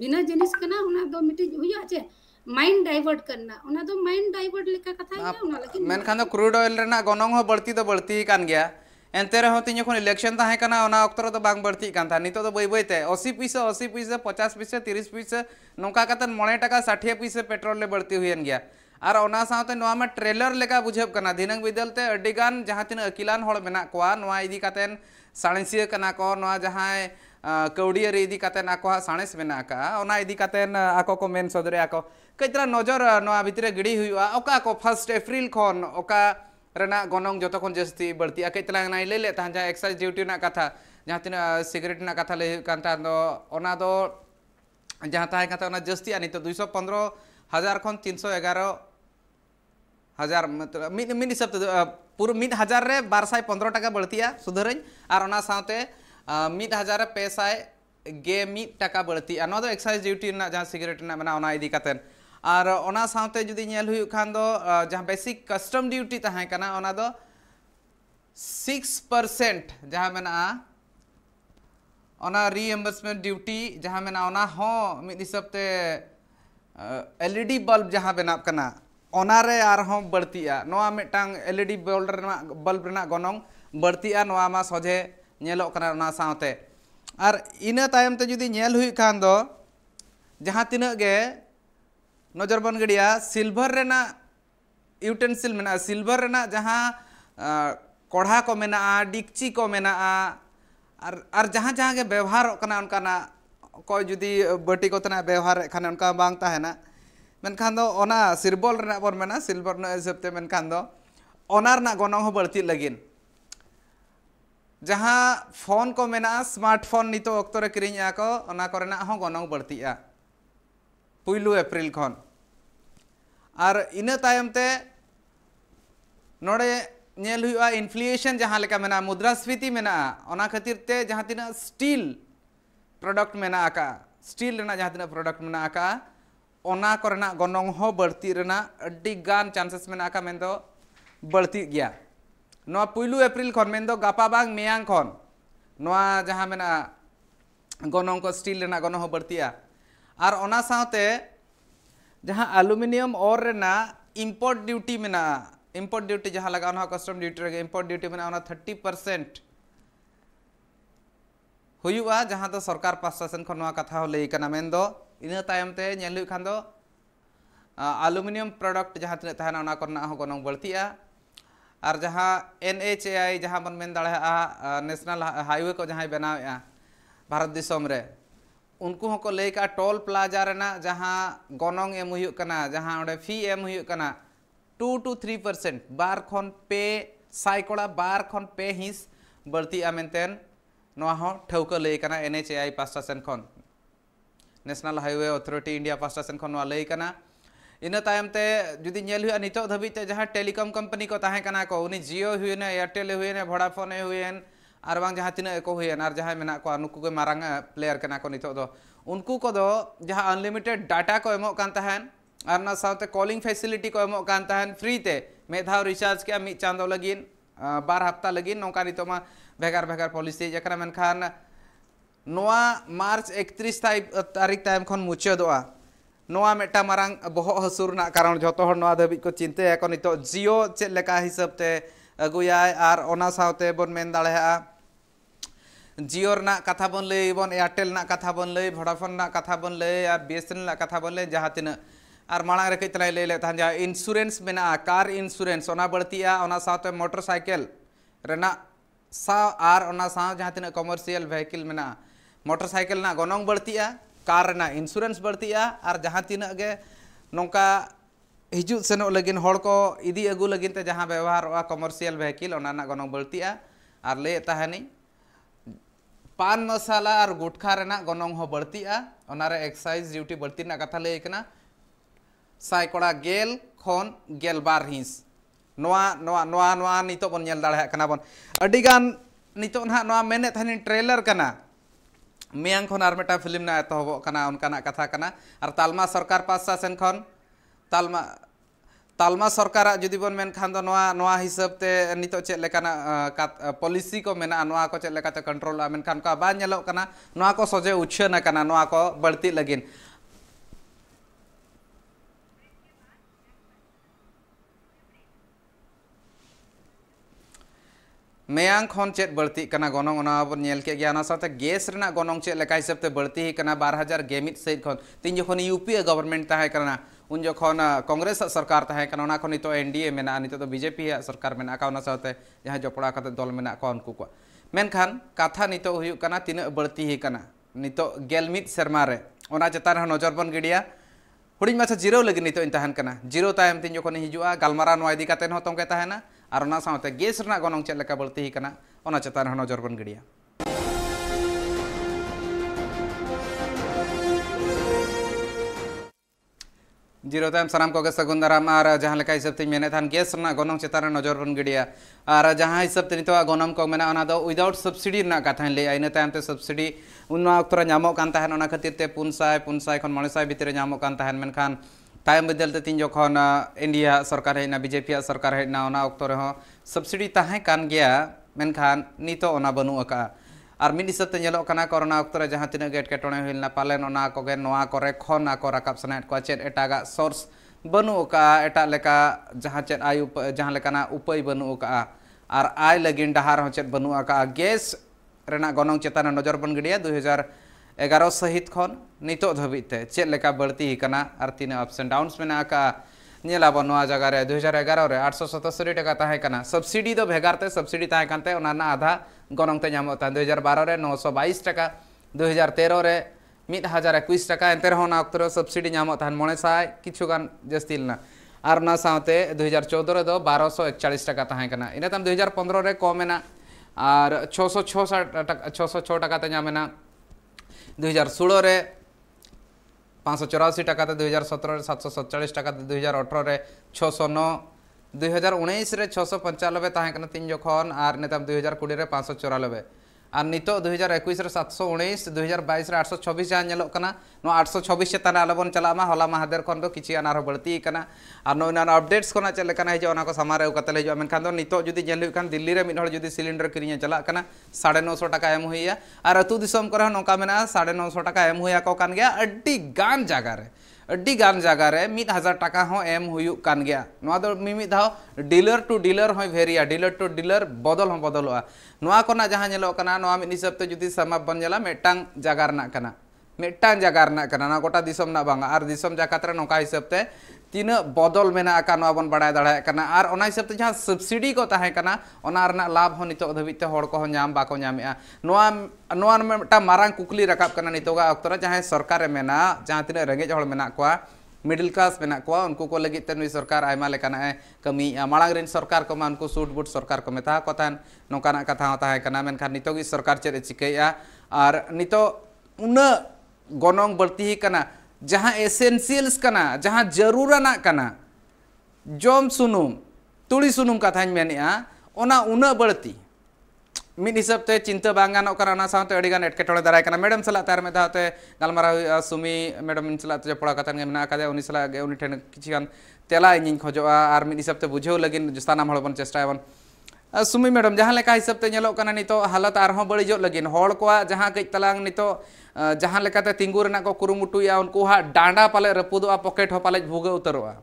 बिना जिनिस कना उना दो मिटी हुई आछे माइंड डाइवर्ट करना उना दो माइंड डाइवर्ट लेका कथा है उना लेकिन मेन खान क्रूड ऑयल रेना गनोंग हो बढ़ती तो बढ़ती कान गया एनते रहो तीन जखन इलेक्शन ताहे कना उना अक्तर तो बांग बढ़ती कान था नितो तो बई बईते 80 पैसा 50 पैसा 30 पैसा नौका कतन 9 टका 60 पैसा पेट्रोल ले बढ़ती हुईन गया और ओना साथे नोआ में ट्रेलर लेका बुझब कना दिनंग बिदलते अडिगान जहां तिन अकिलान होड़ मेना कोआ नोआ इदी कातेन साणसिया कना को नोआ जहां कौडियर इदी कातेन आको साणस मेना का ओना इदी कातेन आको को मेन सदरे आको कइतरा नजर नोआ भितरे गिडी हुआ ओका को 1 अप्रैल खन ओका रेना गनोंग जतो खन जस्ती बढ़ती कइतला नाइ ले ले ता जहां एक्साइज ड्यूटी ना कथा जहां तिन सिगरेट ना कथा ले कांता दो ओना दो जहां ताहे कथा ओना जस्ती आनी तो 215,000 खन 311,000 मतलब मिन हिसाब ते पूरा 1,000 रे 1215 टका बढ़तिया सुधरन और ओना साथे 1,000 रे 521 टका बढ़तिया नो दो एक्साइज ड्यूटी ना जहां सिगरेट ना मना ओना इदी कातेन और ओना साथे जुदी नेल हुई खान दो जहां बेसिक कस्टम ड्यूटी ताहे कना ओना दो 6% जहां मेना ओना रीएम्बर्समेंट ड्यूटी जहां मेना ओना हो मिद हिसाब ते एलईडी बल्ब जहां बनाब कना ओना रे आर हो बढ़तिया नोआ मिटांग एलईडी बल्ब रेना गनोंग बढ़तिया नोआ मा सोझे नेलो कना ओना साथे और इना तायम ते जुदी नेल हुई खान दो जहां तिना गे नजर बन गड़िया सिल्वर रेना यूटेंसिल मेना सिल्वर रेना जहां कोढ़ा को मेना डिक्ची को मेना और जहां जहां के व्यवहार कना उनका कोई जुदी बटी को तना व्यवहार खाने उनका बांग ताहेना मेनखान दो ओना सिरबल रेना बन मेना सिल्वर न हिसाब ते मेनखान दो ओनार ना गनोंग हो बढ़ती लगिन जहां फोन को मेना स्मार्टफोन नितो अक्तो रे किरिnya को ओना कोरेना हो गनोंग बढ़तिया 1 अप्रैल खन और इन तायम ते नोड़े नेल हुआ इन्फ्लेशन जहां लेका मेना मुद्रास्फीति मेना ओना खातिर ते जहां तिना स्टील प्रोडक्ट मेना आका स्टील रेना जहां तिना प्रोडक्ट मेना आका ओना कोरेना गनोंग हो बढ़ती रेना अड्डी गान चांसेस मेना आका मेन दो बढ़ती गया नोआ 1 अप्रैल खन मेन दो गापा बांग मेयांग खन नोआ जहां मेना गनोंग को स्टील रेना गनोंग हो बढ़तिया और ओना साथे जहां एल्यूमिनियम और रेना इंपोर्ट ड्यूटी मेना इंपोर्ट ड्यूटी जहां लगा ओना कस्टम ड्यूटी रे इंपोर्ट ड्यूटी मेना ओना 30% हुआ जहां तो सरकार पासा सेन खन नोआ कथा हो लई कना मेन दो इना तायम ते नेल हुई खान दो एल्यूमिनियम प्रोडक्ट जहां तिना ताहना ओना करना हो गनोंग बढ़तिया और जहां NHAI जहां बन मेन दाड़ा नेशनल हाईवे को जहां बनावेआ भारत दिसम रे उनको होको लेका टोल प्लाजा रेना जहां गनोंग एम हुई कना जहां ओडे फी एम हुई कना 2 to 3% बार खन पे साइकोड़ा बार खन पे हिस बढ़ती आमेनतेन नोआ हो ठौका ले कना NHAI पास्टा सेन खन national highway authority India pasta Sen खन लई कना इन तायम ते जुदी नेल हुआ नितो धाबी ते जहां टेलीकॉम कंपनी को ताहे कना को उनी जियो हुएन एयरटेल हुएन वोडाफोन हुएन और बांग जहां तिना को हुएन और जहां मेना को नुकु के मारांग प्लेयर कना को नितो दो उनको को दो जहां अनलिमिटेड डाटा को एमो कान तहन और ना साथे कॉलिंग फैसिलिटी को एमो कान तहन फ्री ते मेधाव रिचार्ज के मी चांदो लगिन 12 हफ्ता लगिन नौका नितो मा भेगार भेगार पॉलिसी जकरा मेनखान नोआ मार्च 31 तारीख टाइम खन मुचादोआ नोआ मेटा मारांग बहक हसुरना कारण जतो हर नोआ धाबी को चिंता को नितो जियो चेक लेका हिसाब ते अगुयाय और ओना साथे बन मेन दाड़ेहा जियो रना कथा बन लई बन एयरटेल ना कथा बन लई वोडाफोन ना कथा बन लई और बीएसएनएल ना कथा बन लई जहां तिना और मांग रे कई लई ले तहन जा इंश्योरेंस मेना कार इंश्योरेंस ओना बढ़तिया ओना साथे मोटरसाइकिल रेना सा और ओना सा जहां तिना कमर्शियल व्हीकल मेना मोटरसाइकिल ना गोनोंग बढ़तिया कार ना इंश्योरेंस बढ़तिया और जहां तिना गे नोंका हिजु सेनो लगिन हड़ को इदी अगु लगिन ते जहां व्यवहार कमर्शियल व्हीकल ओना ना गोनोंग बढ़तिया और ले तहनी पान मसाला और गुटखा रेना गोनोंग हो बढ़तिया ओनारे एक्साइज ड्यूटी बढ़ती ना कथा लई कना साइकोड़ा गेल खन गेल बार हिंस नोआ नोआ नोआ नोआ नितो बन नेल दाड़े कना बन अडिगान नितो ना नोआ मेने थानी ट्रेलर कना मियांग खन आर मेटा फिल्म ना एतहब कना उनकाना कथा कना और तालमा सरकार पासा सेन खन तालमा सरकार जुदी बन मेन खान दो नोआ हिसाब ते नितो चेक लेकाना पॉलिसी को मेना नोआ को चेक लेकाते कंट्रोल मेन खान का बा नेलो कना नोआ को सोजे उछना कना नोआ को बढ़ती लगिन मेयांग खन चेक बढ़ती कना गोनोंग ओना बन नेल के गया साथे गैस रेना गोनोंग चेक लेका हिसाब ते बढ़ती कना 12,000 गेमिट सहित खन तीन जखन यूपीए गवर्नमेंट ताहे कना उन जखन कांग्रेस सरकार ताहे कना ओना खन नितो एनडीए मेना नितो तो बीजेपी सरकार मेना का ओना साथे जहां जपड़ा कते दल मेना को उनको को मेनखान कथा नितो हुयु कना तिना बढ़ती ही कना नितो गेलमिट शर्मा रे ओना चतार नजर बन गिडिया हुडिंग माछा जीरो लगी नितो इन तहन कना जीरो टाइम तीन जखन हिजुआ गालमारा नोआ इदी काते न तोंगे ताहेना और ओना साथे गैस रना गोनोंग चेक लेका बढ़ती ही कना ओना चतार नजर बन गिडिया जीरो टाइम सानाम को सगुन दाराम और जहां लेका हिसाब ते मेने थान गैस रना गोनोंग चतार नजर बन गिडिया और जहां हिसाब ते नितो गोनोंग को मेना ओना दो विदाउट सब्सिडी रना कथा ले आइना टाइम ते सब्सिडी उन्ना अक्तरा नामो कान ताहेन ओना खातिर ते 500 खन 900 भितर नामो कान ताहेन मेनखान टाइम बदल ते तीन जखन इंडिया सरकार हेना बीजेपी सरकार हेना ओना अक्तो रहो सब्सिडी ताहे कान गया मेनखान नितो ओना बनु अका और मिड हिसाब ते नेलो कना कोरोना अक्तो रे जहां तिना गेट केटोने हुइलना पालेन ओना कोगे नोआ करे खन आको राकाब सनात को चेत एटागा सोर्स बनु अका एटा लेका जहां चेत आयु जहां लेकाना उपाय बनु अका और आय लगिन डहार हो चेत बनु अका गैस रेना गोनोंग चेताना नजर बन गिडिया 2011 सहित खन नितो धबिते चेक लेका बढ़ती ही कना और तीन अप्स एंड डाउन्स मेना का नेलाबो नोआ जगह रे 2011 रे 877 टाका ताहे कना सब्सिडी दो भेगारते सब्सिडी ताहे कानते ओना ना आधा गोनोंग ते नामो ता 2012 रे 922 टाका 2013 रे 1021 टाका एंते रहो ना अक्तरो सब्सिडी नामो तान 900 किछु गान जस्तिलना और ना साथे 2014 रे दो 1241 टाका ताहे कना इना तम 2015 रे कमेना और 606 टाका ते नामेना 2016 रे 584 टाका 2017 रे 747 टाका 2018 रे 609 2019 रे 695 ताहे कना तीन जखन और नेताम 2020 रे 594 और नितो 2021 रे 719 2022 रे 826 जहां नेलो कना नो 826 चेतान आलबन चलामा हला महादेर खन दो किछि अनार बढ़ती कना और नो ना अपडेट्स कोना चले कना हिजो ओना को समारे कतले हिजो मेनखान दो नितो जुदी जेल खान दिल्ली रे मिड हर जुदी सिलिंडर किरिया चला कना 950 टाका एम हुइया और अतु दिसम करे नोका मेना 950 टाका एम हुइया को कान गया अड्डी गान जागा रे 1000 टाका हो एम हुयु कान गया नोआ दो मिमि धाव डीलर टू डीलर हो भेरिया डीलर टू डीलर बदल हो बदलवा नोआ कोना जहां नेलो कना नोआ मिद हिसाब ते जुदी समाप बन जाला मेटांग जागा रना कना मेटांग जागा रना कना ना गोटा दिसम ना बांगा और दिसम जाकात रे नोका हिसाब ते तीन बदल मेना का नोआ बन बडाय दाड़ा कना और ओना हिसाब ते जहां सब्सिडी को ताहे कना ओना रना लाभ हो नितो धबित ते हड़ को हो नाम बाको नामेआ नोआ नोआ मेटा मारांग कुकली रकाब कना नितोगा अक्तरा जहां सरकार मेना जहां तिना रेंगेज हड़ मेना कोआ मिडिल क्लास मेना कोआ उनको को लगित ते सरकार आयमा लेकाना कमी मालांग रेन सरकार को मा उनको सूट बूट सरकार को मेता को तान नोकाना कथा ताहे कना मेनखान नितो गी सरकार चेद चिकैया और नितो उना gonong बढ़ती कना जहाँ एसेंशियल्स कना जहाँ जरूरना कना जम सुनुम तुड़ी सुनुम कथाñ मेनेआ ओना उना बढ़ती मिड हिसाब ते चिंता बांगानो करना साथ अड़ीगान एटकेटोड़े दाराय कना मैडम सला तार में दाते गलमारा सुमी मैडम सला ते पड़ा कथान गेमना आकादे उनी सला गे उनी ठेन किछिगान तेला इᱧ खोजोआ आर मिड हिसाब ते बुझेव लगिन जस्तानाम हड़ बन चेष्टायबन सुमी मैडम जहाँ लेका हिसाब ते नेलो कना नितो हालत आरहों बड़िजो लगिन हड़ कोआ जहाँ कई तलांग नितो जहाँ लेकाते तिंगु रेना को कुरुमुटुया उनको हा डांडा पाले रपुदोआ पॉकेट हो पाले भुगे उतरोआ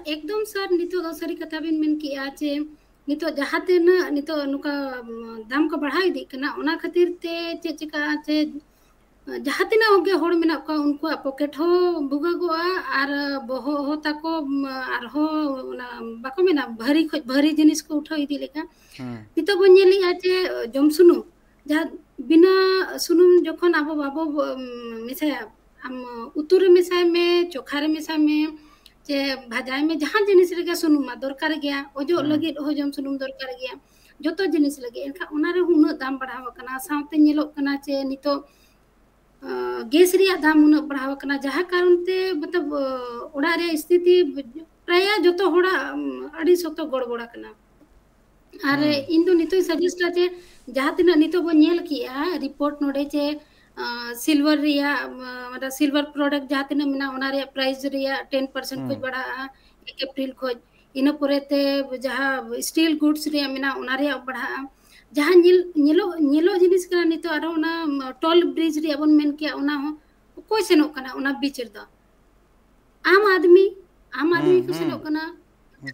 एकदम सर नितो दो सारी कथा बिन मेन किया चे नितो जहाँ तेना नितो नुका दाम को बढ़ा दी कना उना खातिर ते चे चिका चे जहाँ तेना होगे होड़ मेना को उनको पॉकेट हो भुगा गोआ आर बहो हो ताको आर हो ना बाको मेना भारी जिनिस को उठाई दी लेका नितो बन्यली आचे जम सुनु जहाँ बिना सुनुम जखन आबो बाबो मिसाया हम उतुर मिसाय में चोखारे मिसाय में जे भाजाय में जहाँ जिनिस लगे सुनुम दरकार गया ओजो लगे हो जम सुनुम दरकार गया जोतो जिनिस लगे एनखा ओना रे हुना दाम बढ़ाव कना साउते नेलो कना चे नितो गैस रिया दाम उना बढ़ाव कना जहाँ कारण ते मतलब ओड़ा रे स्थिति प्राय जोतो होड़ा अड़ी सतो गड़बड़ा कना अरे इन दो नितो सजेस्ट चे जहाँ तिना नितो बो नेल किया रिपोर्ट नोडे चे सिल्वर रिया मतलब सिल्वर प्रोडक्ट जहाँ तिना मिना ओना रे प्राइस रिया 10% कुछ बढ़ा 1 अप्रैल खोज इना पुरेते जहाँ स्टील गुड्स रिया मिना ओना रे बढ़ा जहाँ नेलो जिनिस कना नितो आरो ओना टोल ब्रिज रिया बन मेन किया ओना हो कोई सेनो कना ओना बीचर दा आम आदमी को सेनो कना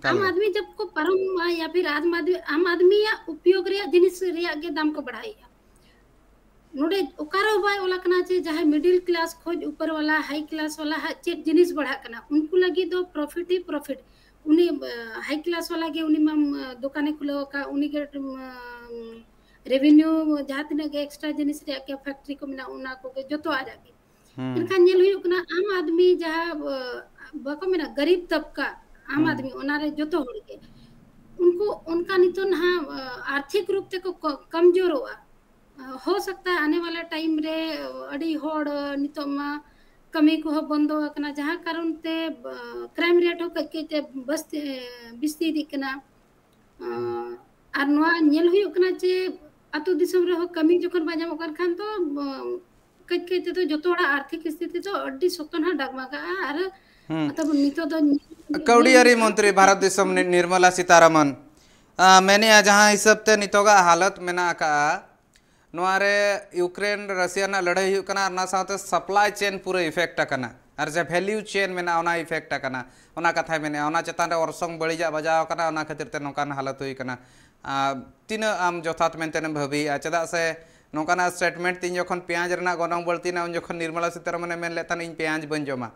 आम आदमी जब को परम या फिर आम आदमी या उपयोग रिया जिनिस रिया के दाम को बढ़ाई नोडे ओकारो बाय ओला कना चे जहाँ मिडिल क्लास खोज ऊपर वाला हाई क्लास वाला चेक जिनिस बढ़ा कना उनको लगी दो प्रॉफिट ही प्रॉफिट उन्हें हाई क्लास वाला के उन्हें माम दुकाने खुले का उन्हें के रेवेन्यू जहाँ तिना के एक्स्ट्रा जिनिस रिया के फैक्ट्री को मिना उना को के जो तो आ जागी इनका नेल हुई कना आम आदमी जहाँ बाको मिना गरीब तबका आम आदमी ओनारे जो तो होड़ के उनको उनका नितो ना आर्थिक रूप से को कमजोर हुआ हो सकता है आने वाला टाइम रे अड़ी होड़ नितो मा कमी को बंदो कना जहाँ कारण ते क्राइम रेट हो के बस बिस्ती दिकना आर नवा नेल हुई कना चे अतु दिसम रे हो कमी जखन बाजाम कर खान तो कई तो जोतोड़ा आर्थिक स्थिति तो अड्डी सतन हा डगमगा आर तब नितो दो कौड़ियारी मंत्री भारत दिसम निर्मला सीतारमन मैंने जहाँ हिसाब ते नितोगा हालत मेना का नोआरे यूक्रेन रशिया ना लड़ाई हुई कना ना साथे सप्लाई चेन पूरे इफेक्ट कना और जे वैल्यू चेन मेना ओना इफेक्ट कना ओना कथा मेने ओना चेतान रे ऑर्सोंग बड़ीजा बजाव कना ओना खातिर ते नोकान हालत हुई कना तीना आम जथात मेनते भाभी चेदा से नोकाना स्टेटमेंट तीन जखन पेंयाज रेना गनंग बढ़ती ना उन जखन निर्मला सीतारमन मेन लेतान इन पेंयाज बन जमा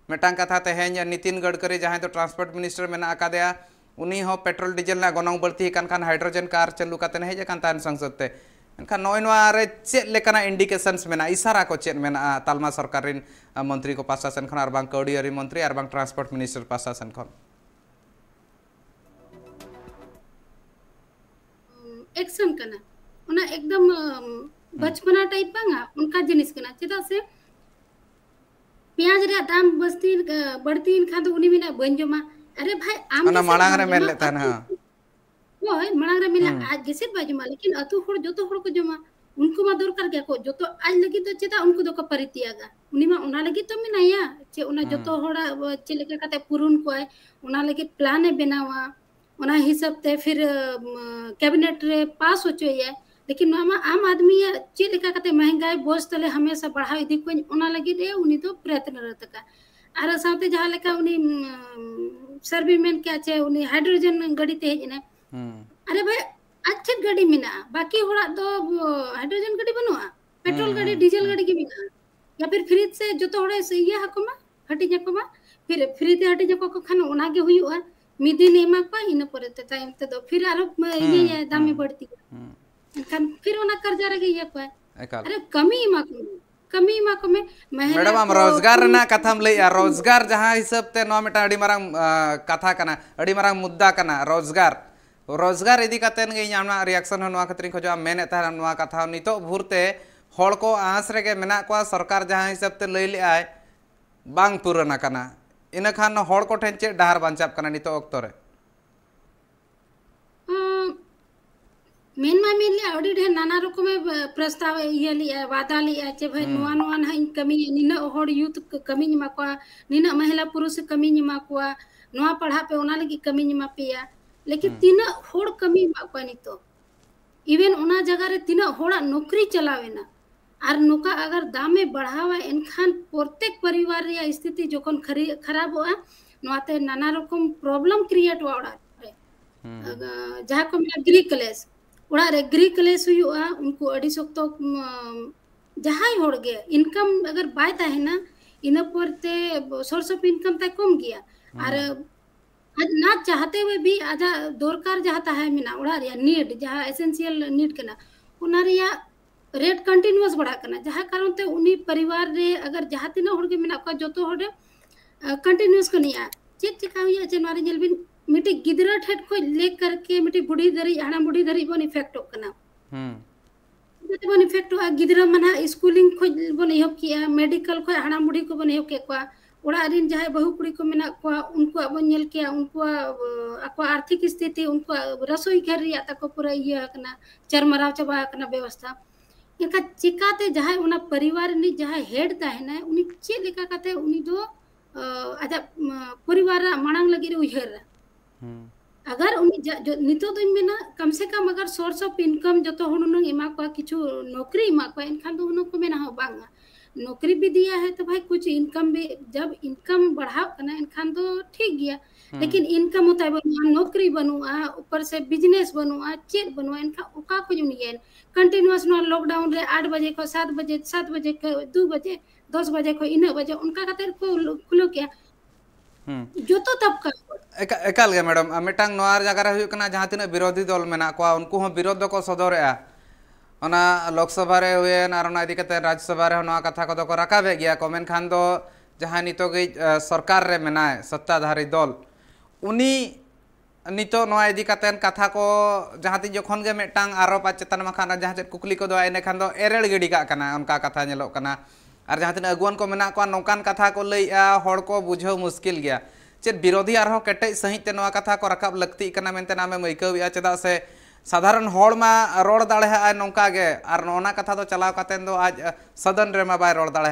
मेटांग कथा तेहें नितिन गडकरी जहाँ तो ट्रांसपोर्ट मिनिस्टर मेना आकादेया उनी हो पेट्रोल डीजल ना गनंग बढ़ती खान हाइड्रोजन कार चालू करते हेज कान संसद ते एनखान नय चेद लेकाना इंडिकेशंस मेना इशारा को चेद मेना तालमा सरकार रिन मंत्री को पासा सेन खन आर बांग कौड़ियारी मंत्री आर बांग ट्रांसपोर्ट मिनिस्टर पासा सेन खन एक्शन कना उना एकदम बचपना टाइप बांगा उनका जिनिस कना चेदा से प्याज रे दाम बस्ती बढ़ती खान तो उनी बिना बन जमा अरे भाई आम ना मांग रे मेल लेता ना वो है मांग रे मेल आज जैसे बाजमा लेकिन अतु होड़ जो तो होड़ को जमा उनको मा दरकार गया को जो तो आज लगी तो चेता उनको दो को परितियागा उनी मा उना लगी तो मिनाया चे उना जो तो होड़ा चे लेके कते पुरुन को है उना लगी प्लान है बनावा उना हिसाब ते फिर कैबिनेट रे पास हो चोया लेकिन मामा आम आदमी चेक लेका कते महंगाई बोझ तले हमेशा बढ़ा इदी को ओना लगी रे उनी तो प्रयत्न रहतका आर साथे जहाँ लेका उनी सर्विसमैन क्या चे उनी हाइड्रोजन गाड़ी ते हेजने अरे भाई अच्छा गाड़ी मिना बाकी होड़ा तो हाइड्रोजन गाड़ी बनुआ पेट्रोल गाड़ी डीजल गाड़ी की मिना या फिर फ्री से जो तो होड़े से ये हकमा हटी जकमा फिर फ्री ते हटी जको को खान ओना के हुईआ मिदिन एमा पा इन परते टाइम ते दो फिर आरो ये दाम बढ़ती kan फिर ओना कर्जा रे ये को अरे कमी मा को में मैडम हम रोजगार ना कथाम ले रोजगार जहां हिसाब ते नो मेटा अडी मारांग कथा कना अडी मारांग मुद्दा कना रोजगार इदी कतेन गे नामना रिएक्शन नो खतरी खोजा मेने ता नो कथा नितो भूरते हड़ को आस रेगे मेना को सरकार जहाँ हिसाब से लई लेआय बांग पूरन आकना इन खान हड़ को ठेन चे डहार बांचाब कना नितो ऑक्तो रे मेन मा मेन ले अड़ी ढेर नाना रकम प्रस्ताव ये लिया वादा लिया चे भाई नुआ नुआ ना कमी निना हड़ यूथ कमी निमा को निना महिला पुरुष कमी निमा को नुआ पढ़ा पे ओना लगी कमी निमा पेया लेकिन तीना हड़ कमी मा को नितो इवन ओना जगह रे तीना हड़ा नौकरी चलावेना और नोका अगर दामे बढ़ावा एनखान प्रत्येक परिवार रे स्थिति जोखन खराब होआ नोते नाना रकम प्रॉब्लम क्रिएट होआ रे जहां को मेरा ग्री क्लेस ओड़ा रे ग्री क्लेस हुआ उनको अड़ी सकतो जहां होड़ गे इनकम अगर बाय ताहेना इन परते सोर्स ऑफ इनकम ता कम गया और ना चाहते हुए भी आजा दरकार चाहता है मिना ओड़ा रे नीड जहां एसेंशियल नीड कना उना रिया रेट कंटिन्यूअस बढ़ा करना जहाँ कारण ते उन्हीं परिवार रे अगर जहाँ तीना होड़ के मेना का जोतो होड़े कंटिन्यूअस कनिया चेक चिका हुई जे नारे जेल बिन मिटी गिदरा ठेट को ले करके मिटी बुढ़ी धरी हाना बुढ़ी धरी बन इफेक्ट हो कना जते बन इफेक्ट हो गिदरा मना स्कूलिंग को बन एहब किया मेडिकल को हाना बुढ़ी को बन एहब के को ओड़ा रिन जहां बहु कुड़ी को मेना को उनको अब नेल के उनको ako आर्थिक स्थिति उनको रसोई घर रिया तक पूरा ये कना चरमराव चबा कना व्यवस्था इनका चिकाते जहां उना परिवार नि जहां हेड ताहेना उनी चे लेका काते उनी दो आजा परिवार मांग लगी उहर अगर उनी जो नितो तो मेना कम से कम अगर सोर्स ऑफ इनकम जो तो हुन इमा को किछु नौकरी इमा को इनखान तो उनको मेना हो बांगा नौकरी भी दिया है तो भाई कुछ इनकम भी जब इनकम बढ़ाओ करना इनखान तो ठीक गया लेकिन इनकम होता है नौकरी बनुआ ऊपर से बिजनेस बनुआ चेक बनुआ इनका उका कुछ नहीं है कंटिन्यूअस नो लॉकडाउन रे 8 बजे को 7 बजे को 2 बजे 10 बजे को इन बजे उनका खातिर को खुलो क्या जो तो तब का एकाल गे मैडम मिटांग नोआर जगह रे हुकना जहां तिना विरोधी दल मेना को उनको हो विरोध को सदरेआ ओना लोकसभा रे हुएन और ओना इदी कते राज्यसभा रे नोआ कथा को तो राकाबे गया को मेन खान दो जहां नितो गई सरकार रे मेनाय सत्ताधारी दल उनी नितो नोआ इदी कतेन कथा को जहां ती जखन गे मेटांग आरो पा चेतन मखाना जहां चेत कुकली को दो आइने खान दो एरेल गिडी का कना उनका कथा नेलो कना और जहां तिना अगुवन को मेना को नोकान कथा को लईआ हड़ को बुझाव मुश्किल गया चेत विरोधी आरो केटे सहित ते नोआ कथा को रकाब लगती कना मेनते नामे मैकौया चेदा से साधारण हड़ मा रोड दाड़े नौका गे और नोना कथा दो चलाव कातेन दो आज सदन रे मा बाय रोड दाड़े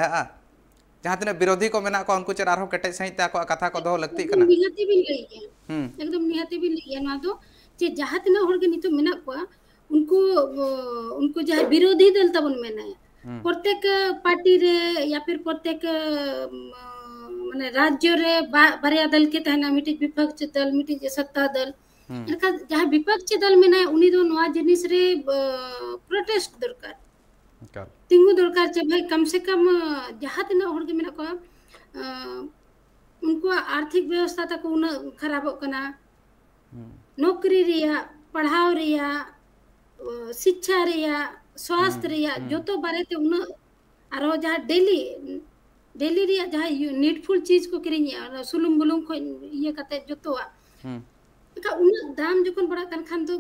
जहां तिना विरोधी को मेना को उनको चेर आरो केटे सहित ते को कथा को दो लगती कना निहाती भी लई है एकदम निहाती भी लई है ना तो जे जहां तिना हड़ के नितो मेना को उनको जहां विरोधी दल तबन मेना है प्रत्येक पार्टी रे या फिर प्रत्येक माने राज्य रे बारिया दल के तहना मिटी विपक्ष दल मिटी सत्ता दल इनका जहां विपक्ष दल में ना उनी दो नवा जिनिस रे प्रोटेस्ट दरकार तिंगु दरकार चे भाई कम से कम जहां तिना हड़ के मेना को उनको आर्थिक व्यवस्था तक उन खराब कना नौकरी रिया पढ़ाव रिया शिक्षा रिया स्वास्थ्य रिया जो तो बारे ते उन आरो जहां डेली रिया जहां नीडफुल चीज को किरिया सुलुम बुलुम को ये कते जतोआ का उन दाम जखन बड़ा कन खान तो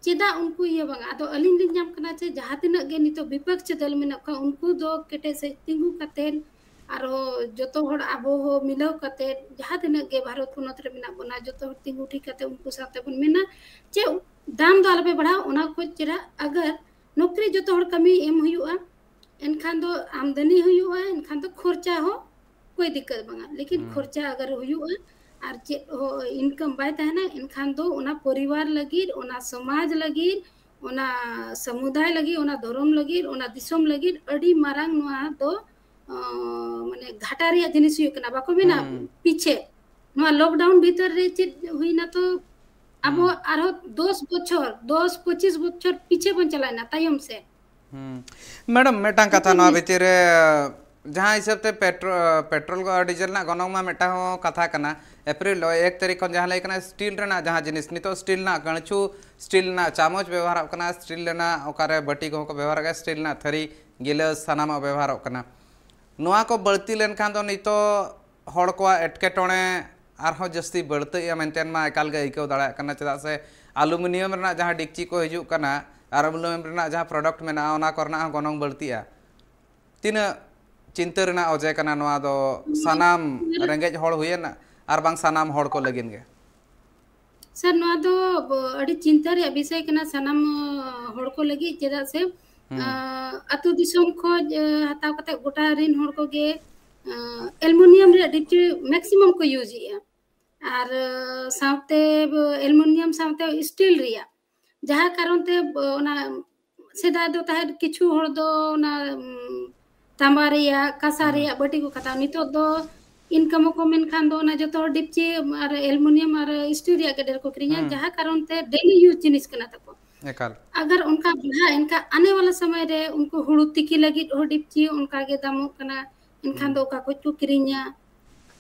चेदा उनको ये बंगा तो अलिन दिन जाम कना चे जहां तिना गे नितो विपक्ष दल में नखा उनको दो केटे से तिंगु कतेन आरो जतो हड़ आबो हो मिलाव कते जहां तिना गे भारत पुनत रे मेना बना जतो तिंगु ठीक कते उनको साथे बन मेना चे दाम दो अलबे बढ़ा ओना को चेरा अगर नौकरी जतो हड़ कमी एम हुआ एनखान दो आमदनी हुआ एनखान तो खर्चा हो कोई दिक्कत बंगा लेकिन खर्चा अगर हुआ और चे इनकम बाय ताहना इनखान दो ओना परिवार लगी ओना समाज लगी ओना समुदाय लगी ओना धर्म लगी ओना दिसम लगी अड़ी मारांग नोआ दो माने घाटा रिया जिनिस हुई बाको मेना पीछे नोआ लॉकडाउन भीतर रे चे हुई ना तो अब आरो 10-25 बछर पीछे बन चलाना तायम से मैडम मेटा कथा नोआ भीतर जहाँ हिसाब से पेट्रोल डीजल ना गनंग मा मेटा हो कथा कना एप्रिल 1 तारीख खन जहाँ लेकना स्टील रेना जहाँ जिनिस नितो स्टील ना गणचू स्टील ना चामच व्यवहार कना स्टील ना ओकारे बटी को व्यवहार का स्टील ना थरी गिलास सानामा व्यवहार कना नोआ को बढ़ती लेनखान दो नितो हड़ को एटकेटोणे आरहों जस्ती बढ़ते मेनतेन मा एकाल गे आइकाव दाड़ा कना चेदा से एलुमिनियम रेना जहाँ डिक्ची को हिजू कना और एलुमिनियम रेना जहाँ प्रोडक्ट मेना ओना करना गनोंग बढ़तिया तीना चिंता रेना अजे कना नोआ दो सानाम रेंगेज होड़ हुयेना और बांग सानाम होड़ को लगिन गे सर नोआ दो अड़ी चिंता रे विषय कना सानाम होड़ को लगी चेदा से अतु दिसोम खोज हताव कते गोटा रिन होड़ को गे एलुमिनियम रे डिप्टी मैक्सिमम को यूज इया और साउते एलुमिनियम साउते स्टील रिया जहाँ कारण ते ओना सेदा दो ताहे किछु होड़ दो ना तांबा रिया कासा रिया बटी को खाता नितो दो इनकम को मेन खान दो ना जतो डिप्ची और एलुमिनियम और स्टील रिया के डेर को क्रिया जहाँ कारण ते डेली यूज जिनिस कना तको एकाल अगर उनका इनका आने वाला समय रे उनको हुड़ू तिकी लगी हो डिप्ची उनका के दामो कना इनखान दो का कुछ को क्रिया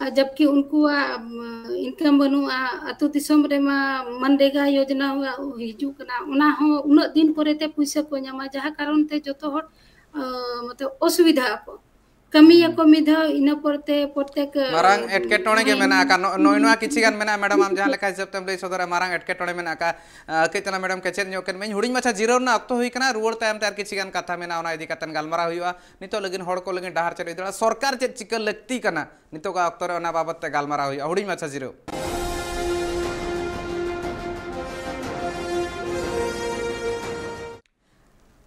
जबकि उनको इनकम बनुआ अतु दिसम रे मा मनरेगा योजना हिजू कना उना हो उना दिन परे ते पैसा को न्यामा जहाँ कारण ते जतो हो मतलब असुविधा को कमी या कमी धा इना परते प्रत्येक मारांग एटकेटोणे के मेना का नोइनवा किछि गान मेना मैडम हम जहाँ लेखा हिसाब तम लई सदरा मारांग एटकेटोणे मेना का केतना मैडम केचेन न्योकेन मेन हुडिंग माछा जीरो ना अक्तो हुई कना रुवर तायम तार किछि गान कथा मेना ओना इदी कतन गालमारा हुआ नितो लगिन होड़ को लगिन डाहर चले दड़ा सरकार चे चिक लगती कना नितो का अक्तो रे ओना बाबत ते गालमारा हुआ हुडिंग माछा जीरो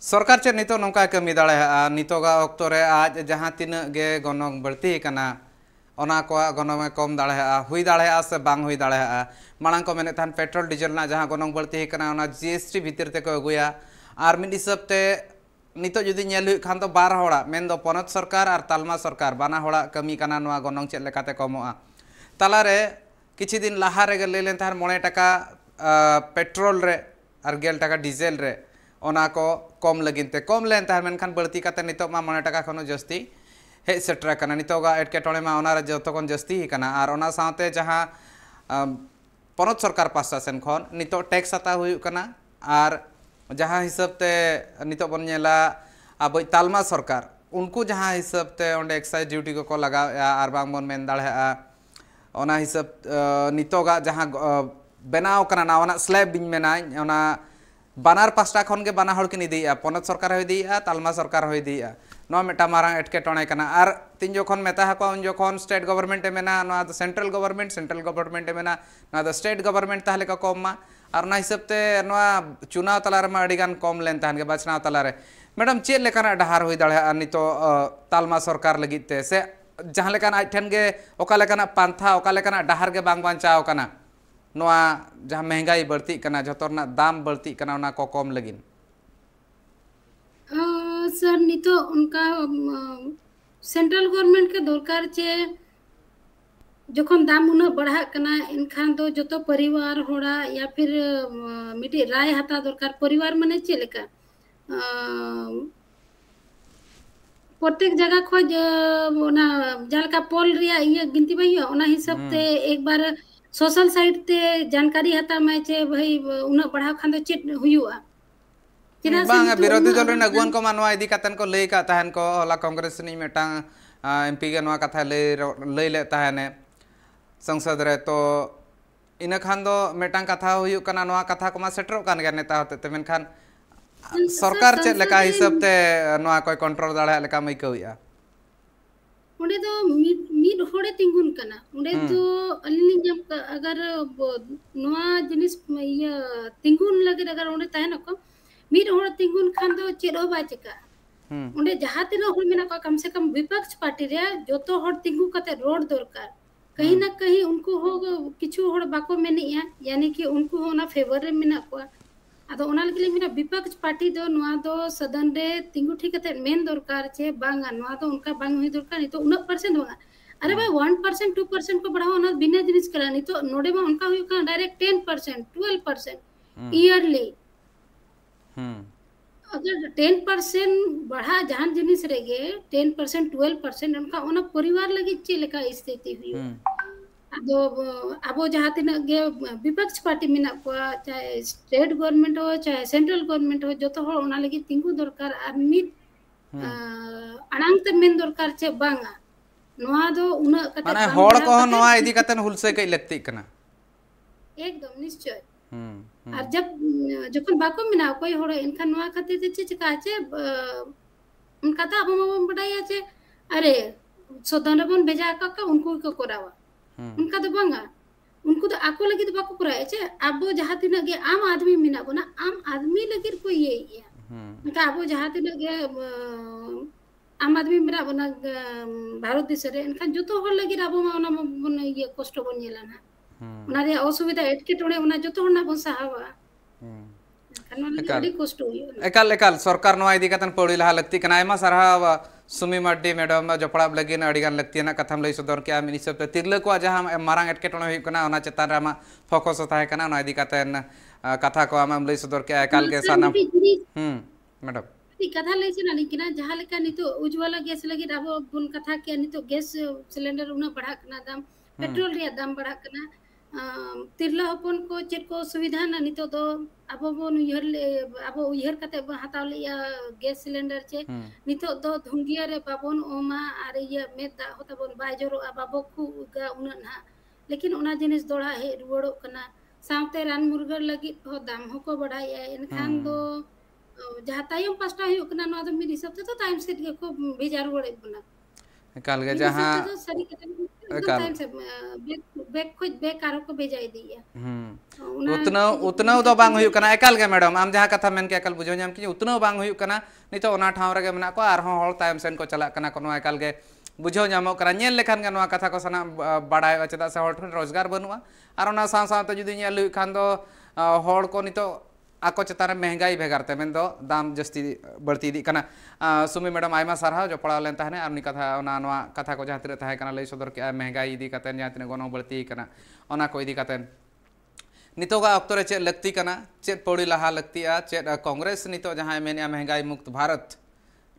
सरकार चे नितो नौका कमी दाड़े नितो का अक्तो रे आज जहाँ तीन गे गनोंग बढ़ती कना ओना को गनोंग में कम दाड़े हुई दाड़े से बांग हुई दाड़े मांग को मेने थान पेट्रोल डीजल ना जहाँ गनोंग बढ़ती कना ओना जीएसटी भीतर ते को अगुया और मिड हिसाब ते नितो जुदी नेल हुई खान तो 12 होड़ा मेन दो पनत सरकार और तालमा सरकार बाना होड़ा कमी कना नोआ गनोंग चेक लेकाते कमोआ तालारे किछि दिन लाहा रे ले लेन थान 9 टाका पेट्रोल रे और 10 टाका डीजल रे ओना को कम लगिनते कम लेन तार मेनखान बढ़ती काते नितो मा 9 टाका खनो जस्ती हे सेटर कना नितो गा एटकेटोणे मा ओना रे जतो कोन जस्ती ही कना और ओना साथे जहां पनत सरकार पासा सेन खन नितो टैक्स आता हुई कना और जहां हिसाब ते नितो बन नेला अब तालमा सरकार उनको जहां हिसाब ते ओंडे एक्साइज ड्यूटी को लगा और बांग बन मेन दाड़े ओना हिसाब नितो गा जहां बनाव कना नावना स्लैब बिन मेनाय ओना बानार पास्टा खन के बाना हड़ किन इदिया पनत सरकार हो इदिया तालमा सरकार हो इदिया नो मेटा मारांग एटकेटोणे कना और तीन जोखन मेता हको उन जोखन स्टेट गवर्नमेंट मेना नो सेंट्रल गवर्नमेंट मेना नो स्टेट गवर्नमेंट ताहले का कम मा और ना हिसाब ते नो चुनाव तलारे मा अडिगान कम लेन ताहन के बाचनाव तलारे मैडम चेक लेकाना डहार हुई दाड़े नितो तालमा सरकार लगिते से जहां लेकाना आठन के ओका लेकाना पांथा ओका लेकाना डहार के बांग बांचाव कना नोआ जहाँ महंगाई बढ़ती कना जतोरना दाम बढ़ती कना उना को कम लगिन सर नितो उनका सेंट्रल गवर्नमेंट के दरकार चे जखन दाम उना बढ़ा कना इनखान दो जतो परिवार होड़ा या फिर मिटी राय हता दरकार परिवार माने चे लेका प्रत्येक जगह खोज ओना जालका पोल रिया ये गिनती भाई ओना हिसाब ते एक बार सोशल साइट ते जानकारी हता मैं चे भाई उना बढ़ा खान दो चिट हुआ बांग विरोधी दल रे नगुन को मानवा इदी कतन को लेई का तहन को होला कांग्रेस नि मेटांग एमपी के नवा कथा ले ले तहने संसद रे तो इना खान दो मेटांग कथा हुयु कना नवा कथा को मा सेटरो कान गे नेता होते ते मेनखान सरकार चे लेका हिसाब ते नवा कोई कंट्रोल दाड़ा लेका मै कइया उन्हें तो मीट होड़े तिंगुन कना उन्हें तो अलिनी जब अगर नवा जिनिस ये तिंगुन लगे अगर उन्हें ताहे न को मीट होड़ तिंगुन खान दो चेरो बा चेका उन्हें जहां तिनो होड़ मेना को कम से कम विपक्ष पार्टी रे जो तो होड़ तिंगु कते रोड दरकार कहीं ना कहीं उनको हो किछु होड़ बाको मेनिया यानी कि उनको होना फेवर रे मेना को आदो ओना लगे मेना विपक्ष पार्टी दो नवा दो सदन रे तिंगु ठीक कते मेन दरकार छे बांगा नवा दो उनका बांग हुई दरकार नहीं तो 1% होगा अरे भाई 1% 2% को बढ़ाओ ना बिना जिनिस करा नहीं तो नोडे में उनका हुई का डायरेक्ट 10% 12% ईयरली अगर 10% बढ़ा जहां जिनिस रहेगे 10% 12% उनका ओना परिवार लगी चे लेका स्थिति हुई आदो अब जहां तिना गे विपक्ष पार्टी मेना को चाहे स्टेट गवर्नमेंट हो चाहे सेंट्रल गवर्नमेंट हो जो तो हो ओना लगी तिंगु दरकार आर मिड अनांग ते मेन दरकार चे बांगा नोआ दो उना कते माने होड़ को नोआ इदी कतन हुलसे कई लगती कना एकदम निश्चय और जब जखन बाको मिना कोई होड़ इनखान नवा खातिर ते चिका चे उनका था अब हम बड़ाया चे अरे सदन रे बन भेजा का उनको को करावा उनका तो बांगा उनको तो आको लगी तो बाको कराया चे अब जहां तिना गे आम आदमी मिना बना आम आदमी लगी कोई ये उनका अब जहां तिना गे आम आदमी मिना बना भारत देश रे इनखान जो तो होड़ लगी अब ओना बन ये कष्ट बन येला ना ओना रे असुविधा एटकेटोणे ओना जो तो होड़ ना बन साहबा एकाल एकाल सरकार नवा इदी कतन पौड़ी लहा लगती कना आयमा सारहा सुमी मार्डी मैडम जपड़ा लगी अड़ीगान लगती कथा लई सदर के इन हिसाब से तिरला को जहां मारांग एटकेटोणे हुई कना ओना चेतान रे फोकस ताहे कना ओना इदी कतन कथा को आम लई सदर के एकाल के साना मैडम कथा लई से नानी किना जहां लेका नितो उज्ज्वला गैस लगी अब बुन कथा के नितो गैस सिलेंडर उना बढ़ा कना दाम पेट्रोल रे दाम बढ़ा कना तिरला हपन को चेक को सुविधा ना नितो दो अब बोन उयहर कते हताव लिया गैस सिलेंडर चे नितो दो धुंगिया रे बाबन ओमा आरे ये मेदा होता बोन बाजरो बाबो खु गा उना ना लेकिन ओना जिनिस दोड़ा हे रुवड़ो कना सावते रान मुर्गर लगी हो दाम हो को बढ़ाया इनखान दो जहां तायम पास्टा हो कना नो तो मिली सब तो टाइम से को भेजा रुवड़े बना काल के जहां उतना दो बांग हुई कना एकाल के मैडम आम जहां कथा मेन के एकाल बुझो जाम कि उतना बांग हुई कना नितो ओना ठाव रे मेना को आर होल टाइम सेन को चला कना कोनो एकाल के बुझो जामो कना नेल लेखान के नवा कथा को सना बाडाय चदा से होल रोजगार बनुआ आर ओना साव साव ते जुदी नेल खान दो होल को नितो आको चेतान महंगाई भेगारते मेन दो दाम जस्ती बढ़ती दी कना सुमी मैडम आयमा सारहा जो पढ़ा लेन ताहने आरनी कथा ओना नवा कथा को जहां तिरे ताहे कना लई सदर के महंगाई इदी कतेन जहां तिने गोनो बढ़ती कना ओना को इदी कतेन नितोगा अक्तरे चेत लगती कना चेत पौड़ी लहा लगतिया चेत कांग्रेस नितो जहां मेनिया महंगाई मुक्त भारत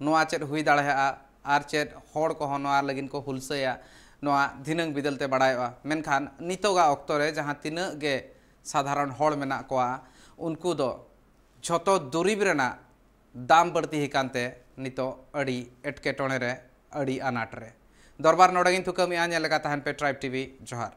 नवा चेत हुई दाड़ेहा आर चेत होड़ को नवा लगिन को हुलसया नवा धिनंग बिदलते बड़ायवा मेनखान नितोगा अक्तरे जहां तिना गे साधारण होड़ मेना कोआ उनको दो झोतो दुरीब रेना दाम बढ़ती ही कांते नितो अड़ी एटकेटोणे रे अड़ी अनाट रे दरबार नोडगिन थुकमी आने लगा तहन पे ट्राइब टीवी जोहार।